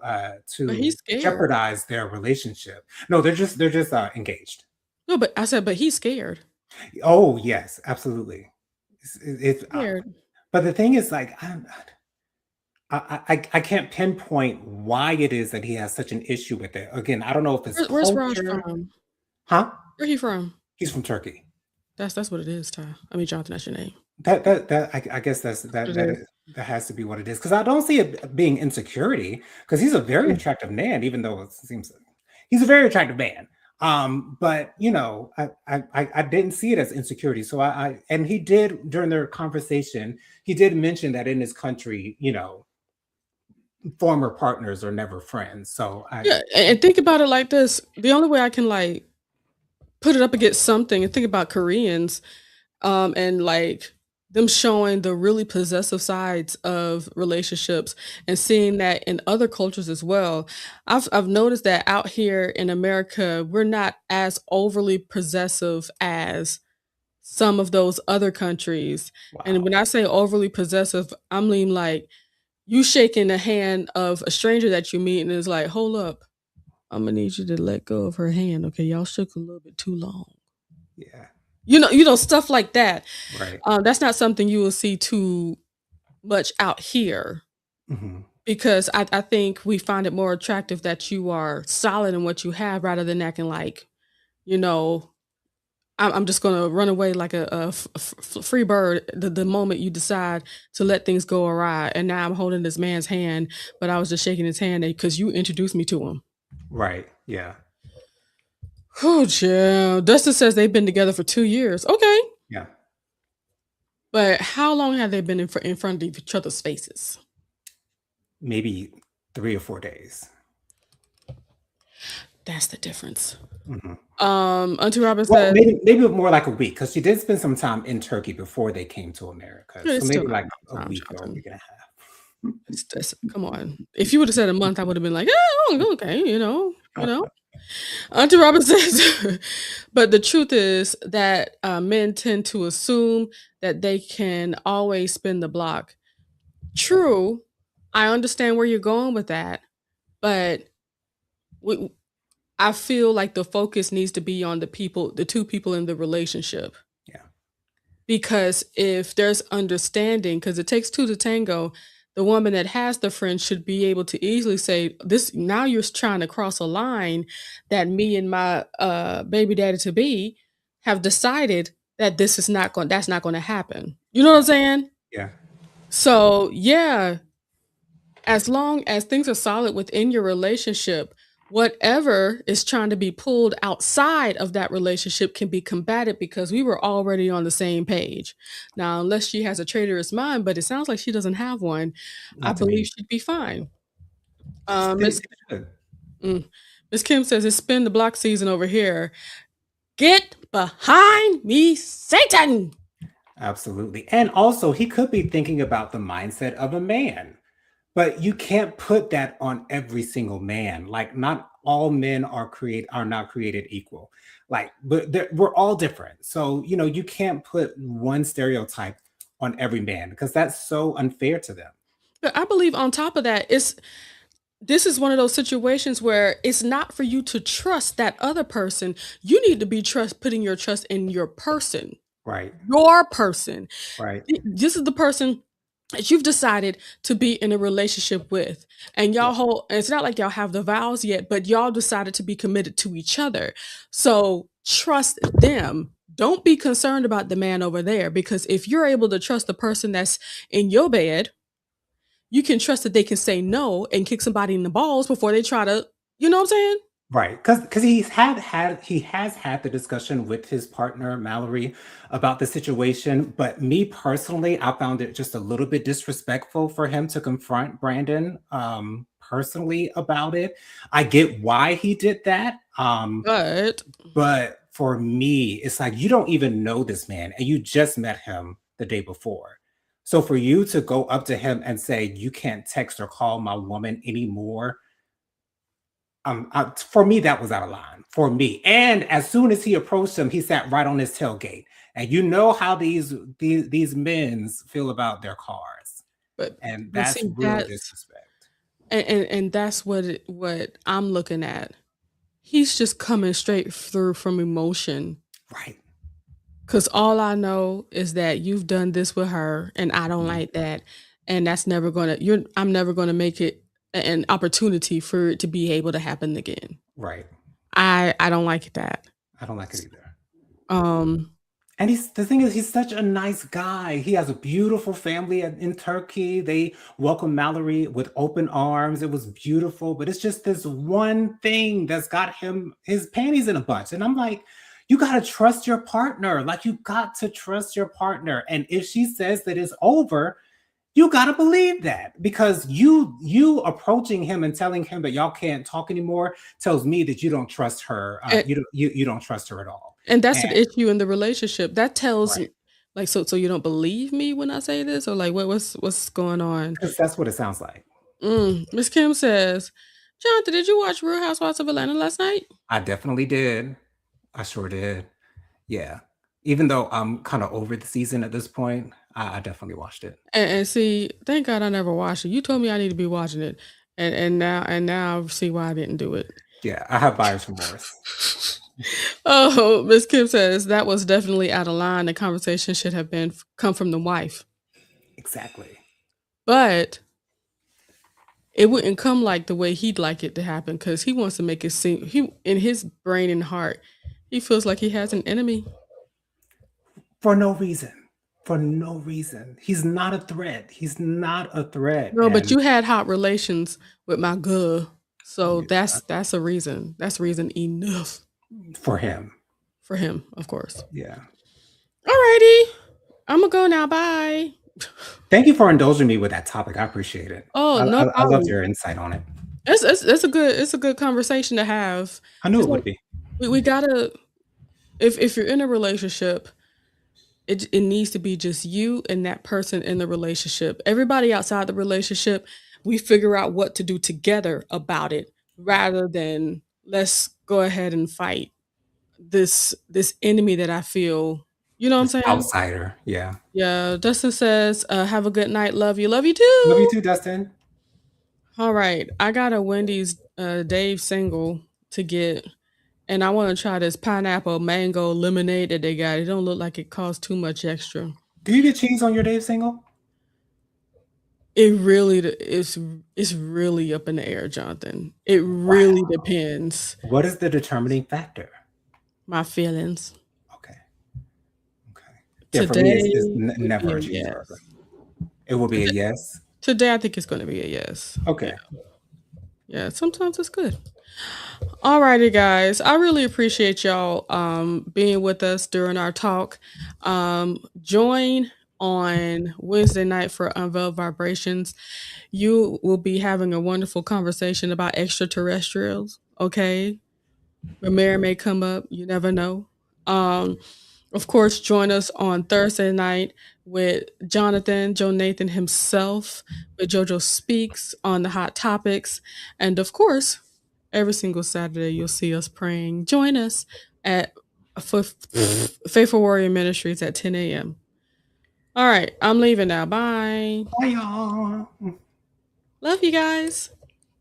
[SPEAKER 1] scared.
[SPEAKER 2] jeopardize their relationship. No, they're just engaged.
[SPEAKER 1] No, but I said, but he's scared.
[SPEAKER 2] Oh yes, absolutely.
[SPEAKER 1] Scared.
[SPEAKER 2] But the thing is, like, I can't pinpoint why it is that he has such an issue with it. Again, I don't know if it's
[SPEAKER 1] Where's Raj
[SPEAKER 2] culture.
[SPEAKER 1] from?
[SPEAKER 2] Huh?
[SPEAKER 1] Where he from?
[SPEAKER 2] He's from Turkey.
[SPEAKER 1] That's what it is, Ty. I mean, Jonathan, that's your name.
[SPEAKER 2] I guess
[SPEAKER 1] That's what it is.
[SPEAKER 2] that has to be what it is. Because I don't see it being insecurity. Because he's a very
[SPEAKER 1] Mm.
[SPEAKER 2] attractive man, even though it seems he's a very attractive man. But I didn't see it as insecurity. So I and he did during their conversation, he did mention that in his country, former partners are never friends. So I
[SPEAKER 1] Yeah, and think about it like this. The only way I can like put it up against something and think about Koreans, and like them showing the really possessive sides of relationships and seeing that in other cultures as well. I've noticed that out here in America, we're not as overly possessive as some of those other countries. And
[SPEAKER 2] wow.
[SPEAKER 1] when I say overly possessive, I mean like you shaking the hand of a stranger that you meet and it's like, hold up, I'm gonna need you to let go of her hand. Okay, y'all shook a little bit too long.
[SPEAKER 2] Yeah.
[SPEAKER 1] Stuff like that.
[SPEAKER 2] Right.
[SPEAKER 1] That's not something you will see too much out here
[SPEAKER 2] Hmm.
[SPEAKER 1] because I think we find it more attractive that you are solid in what you have rather than acting like, you know, I'm just going to run away like a free bird the moment you decide to let things go awry. And now I'm holding this man's hand, but I was just shaking his hand because you introduced me to him.
[SPEAKER 2] Right. Yeah.
[SPEAKER 1] Oh, chill. Dustin says they've been together for 2 years. Okay.
[SPEAKER 2] Yeah.
[SPEAKER 1] But how long have they been in front of each other's faces?
[SPEAKER 2] Maybe 3 or 4 days.
[SPEAKER 1] That's the difference.
[SPEAKER 2] Hmm.
[SPEAKER 1] Auntie Robin
[SPEAKER 2] Well,
[SPEAKER 1] says,
[SPEAKER 2] maybe more like a week because she did spend some time in Turkey before they came to America.
[SPEAKER 1] "Yeah,
[SPEAKER 2] So
[SPEAKER 1] it's still
[SPEAKER 2] maybe
[SPEAKER 1] not
[SPEAKER 2] like
[SPEAKER 1] enough
[SPEAKER 2] a
[SPEAKER 1] time,
[SPEAKER 2] week or a
[SPEAKER 1] Jonathan.
[SPEAKER 2] week and a half.
[SPEAKER 1] Come on. If you would have said a month, I would have been like, yeah, okay, Auntie Robin says, but the truth is that men tend to assume that they can always spin the block. True, I understand where you're going with that, but we, I feel like the focus needs to be on the two people in the relationship.
[SPEAKER 2] Yeah.
[SPEAKER 1] Because if there's understanding, because it takes two to tango, the woman that has the friend should be able to easily say, "This now you're trying to cross a line that me and my baby daddy to be have decided that this is not going. That's not going to happen." You know what I'm saying?
[SPEAKER 2] Yeah.
[SPEAKER 1] So yeah, as long as things are solid within your relationship, whatever is trying to be pulled outside of that relationship can be combated because we were already on the same page. Now, unless she has a traitorous mind, but it sounds like she doesn't have one, I
[SPEAKER 2] Not to
[SPEAKER 1] believe
[SPEAKER 2] me.
[SPEAKER 1] she'd be fine.
[SPEAKER 2] It,
[SPEAKER 1] Miss
[SPEAKER 2] it should.
[SPEAKER 1] mm, Miss Kim says it's spin the block season over here. Get behind me, Satan!
[SPEAKER 2] Absolutely. And also, he could be thinking about the mindset of a man, but you can't put that on every single man. Like, not all men are not created equal. Like, but we're all different. So, you can't put one stereotype on every man because that's so unfair to them.
[SPEAKER 1] But I believe on top of that, this is one of those situations where it's not for you to trust that other person. You need to be putting your trust in your person.
[SPEAKER 2] Right.
[SPEAKER 1] Your person.
[SPEAKER 2] Right.
[SPEAKER 1] This is the person that you've decided to be in a relationship with. And
[SPEAKER 2] Yeah.
[SPEAKER 1] and it's not like y'all have the vows yet, but y'all decided to be committed to each other. So trust them. Don't be concerned about the man over there, because if you're able to trust the person that's in your bed, you can trust that they can say no and kick somebody in the balls before they try to, you know what I'm saying?
[SPEAKER 2] Right, because he has had the discussion with his partner Mallory about the situation, but me personally, I found it just a little bit disrespectful for him to confront Brandon personally about it. I get why he did that,
[SPEAKER 1] But
[SPEAKER 2] but for me, it's like you don't even know this man and you just met him the day before. So for you to go up to him and say you can't text or call my woman anymore, for me, that was out of line for me. And as soon as he approached him, he sat right on his tailgate. And you know how these men's feel about their cars,
[SPEAKER 1] but
[SPEAKER 2] and
[SPEAKER 1] but
[SPEAKER 2] that's
[SPEAKER 1] see
[SPEAKER 2] real
[SPEAKER 1] that's
[SPEAKER 2] disrespect.
[SPEAKER 1] and that's what I'm looking at. He's just coming straight through from emotion.
[SPEAKER 2] Right.
[SPEAKER 1] Cause all I know is that you've done this with her and I don't
[SPEAKER 2] Mhm.
[SPEAKER 1] like that. And that's never gonna you're I'm never gonna make it an opportunity for it to be able to happen again.
[SPEAKER 2] Right.
[SPEAKER 1] I don't like that.
[SPEAKER 2] I don't like it either.
[SPEAKER 1] Um
[SPEAKER 2] And the thing is, he's such a nice guy. He has a beautiful family in Turkey. They welcome Mallory with open arms. It was beautiful, but it's just this one thing that's got his panties in a bunch. And I'm like, you got to trust your partner. Like, you got to trust your partner. And if she says that it's over, you got to believe that, because you approaching him and telling him that y'all can't talk anymore tells me that you don't trust her.
[SPEAKER 1] and,
[SPEAKER 2] You don't trust her at all.
[SPEAKER 1] and that's
[SPEAKER 2] And
[SPEAKER 1] an issue in the relationship. That tells
[SPEAKER 2] right.
[SPEAKER 1] like so you don't believe me when I say this, or like what's going on?
[SPEAKER 2] Because that's what it sounds like.
[SPEAKER 1] Miss Kim says, Jonathan, did you watch Real Housewives of Atlanta last night?
[SPEAKER 2] I definitely did. I sure did. Yeah. Even though I'm kind of over the season at this point, I definitely watched it.
[SPEAKER 1] And see, thank God I never watched it. You told me I need to be watching it, and now I see why I didn't do it.
[SPEAKER 2] Yeah, I have buyer's remorse.
[SPEAKER 1] Oh, Miss Kim says that was definitely out of line. The conversation should have been come from the wife,
[SPEAKER 2] Exactly.
[SPEAKER 1] but it wouldn't come like the way he'd like it to happen, because he wants to make it seem he in his brain and heart he feels like he has an enemy.
[SPEAKER 2] For no reason. For no reason. He's not a threat. He's not a threat.
[SPEAKER 1] No, but
[SPEAKER 2] And
[SPEAKER 1] you had hot relations with my girl, so
[SPEAKER 2] yeah,
[SPEAKER 1] that's a reason. That's reason enough
[SPEAKER 2] for him.
[SPEAKER 1] for him, of course.
[SPEAKER 2] Yeah.
[SPEAKER 1] Alrighty, I'm gonna go now. Bye.
[SPEAKER 2] Thank you for indulging me with that topic. I appreciate it.
[SPEAKER 1] Oh,
[SPEAKER 2] I,
[SPEAKER 1] no
[SPEAKER 2] I, I loved
[SPEAKER 1] problem.
[SPEAKER 2] your insight on it.
[SPEAKER 1] It's a good conversation to have.
[SPEAKER 2] I knew
[SPEAKER 1] It's
[SPEAKER 2] it
[SPEAKER 1] like
[SPEAKER 2] would be.
[SPEAKER 1] we gotta, if you're in a relationship, it needs to be just you and that person in the relationship. Everybody outside the relationship, we figure out what to do together about it, rather than let's go ahead and fight this enemy that I feel. You know what I'm
[SPEAKER 2] This
[SPEAKER 1] saying?
[SPEAKER 2] outsider. Yeah.
[SPEAKER 1] Yeah. Dustin says, "Have a good night. Love you. Love you
[SPEAKER 2] Love you
[SPEAKER 1] too."
[SPEAKER 2] too, Dustin.
[SPEAKER 1] All right, I got a Wendy's Dave single to get, and I want to try this pineapple mango lemonade that they got. It don't look like it costs too much extra.
[SPEAKER 2] Do you get cheese on your Dave single?
[SPEAKER 1] It really it's really up in the air, Jonathan. It really
[SPEAKER 2] Wow.
[SPEAKER 1] depends.
[SPEAKER 2] What is the determining factor?
[SPEAKER 1] My feelings
[SPEAKER 2] Okay. Okay. Yeah, for me,
[SPEAKER 1] today
[SPEAKER 2] it's
[SPEAKER 1] would be
[SPEAKER 2] never
[SPEAKER 1] a
[SPEAKER 2] a cheeseburger.
[SPEAKER 1] yes.
[SPEAKER 2] It will be a
[SPEAKER 1] Today,
[SPEAKER 2] yes.
[SPEAKER 1] today I think it's going to be a yes. Yeah,
[SPEAKER 2] Okay.
[SPEAKER 1] yeah. Sometimes it's good. Alrighty, guys. I really appreciate y'all being with us during our talk. Join on Wednesday night for Unveiled Vibrations. You will be having a wonderful conversation about extraterrestrials. Okay, Ramira may come up. You never know. Um, of course, join us on Thursday night with Jonathan, Joe Nathan himself, with JoJo Speaks on the hot topics. And of course, every single Saturday you'll see us praying. Join us at Faithful Warrior Ministries at 10 a.m. All right, I'm leaving now. Bye.
[SPEAKER 2] Bye, y'all.
[SPEAKER 1] Love you guys.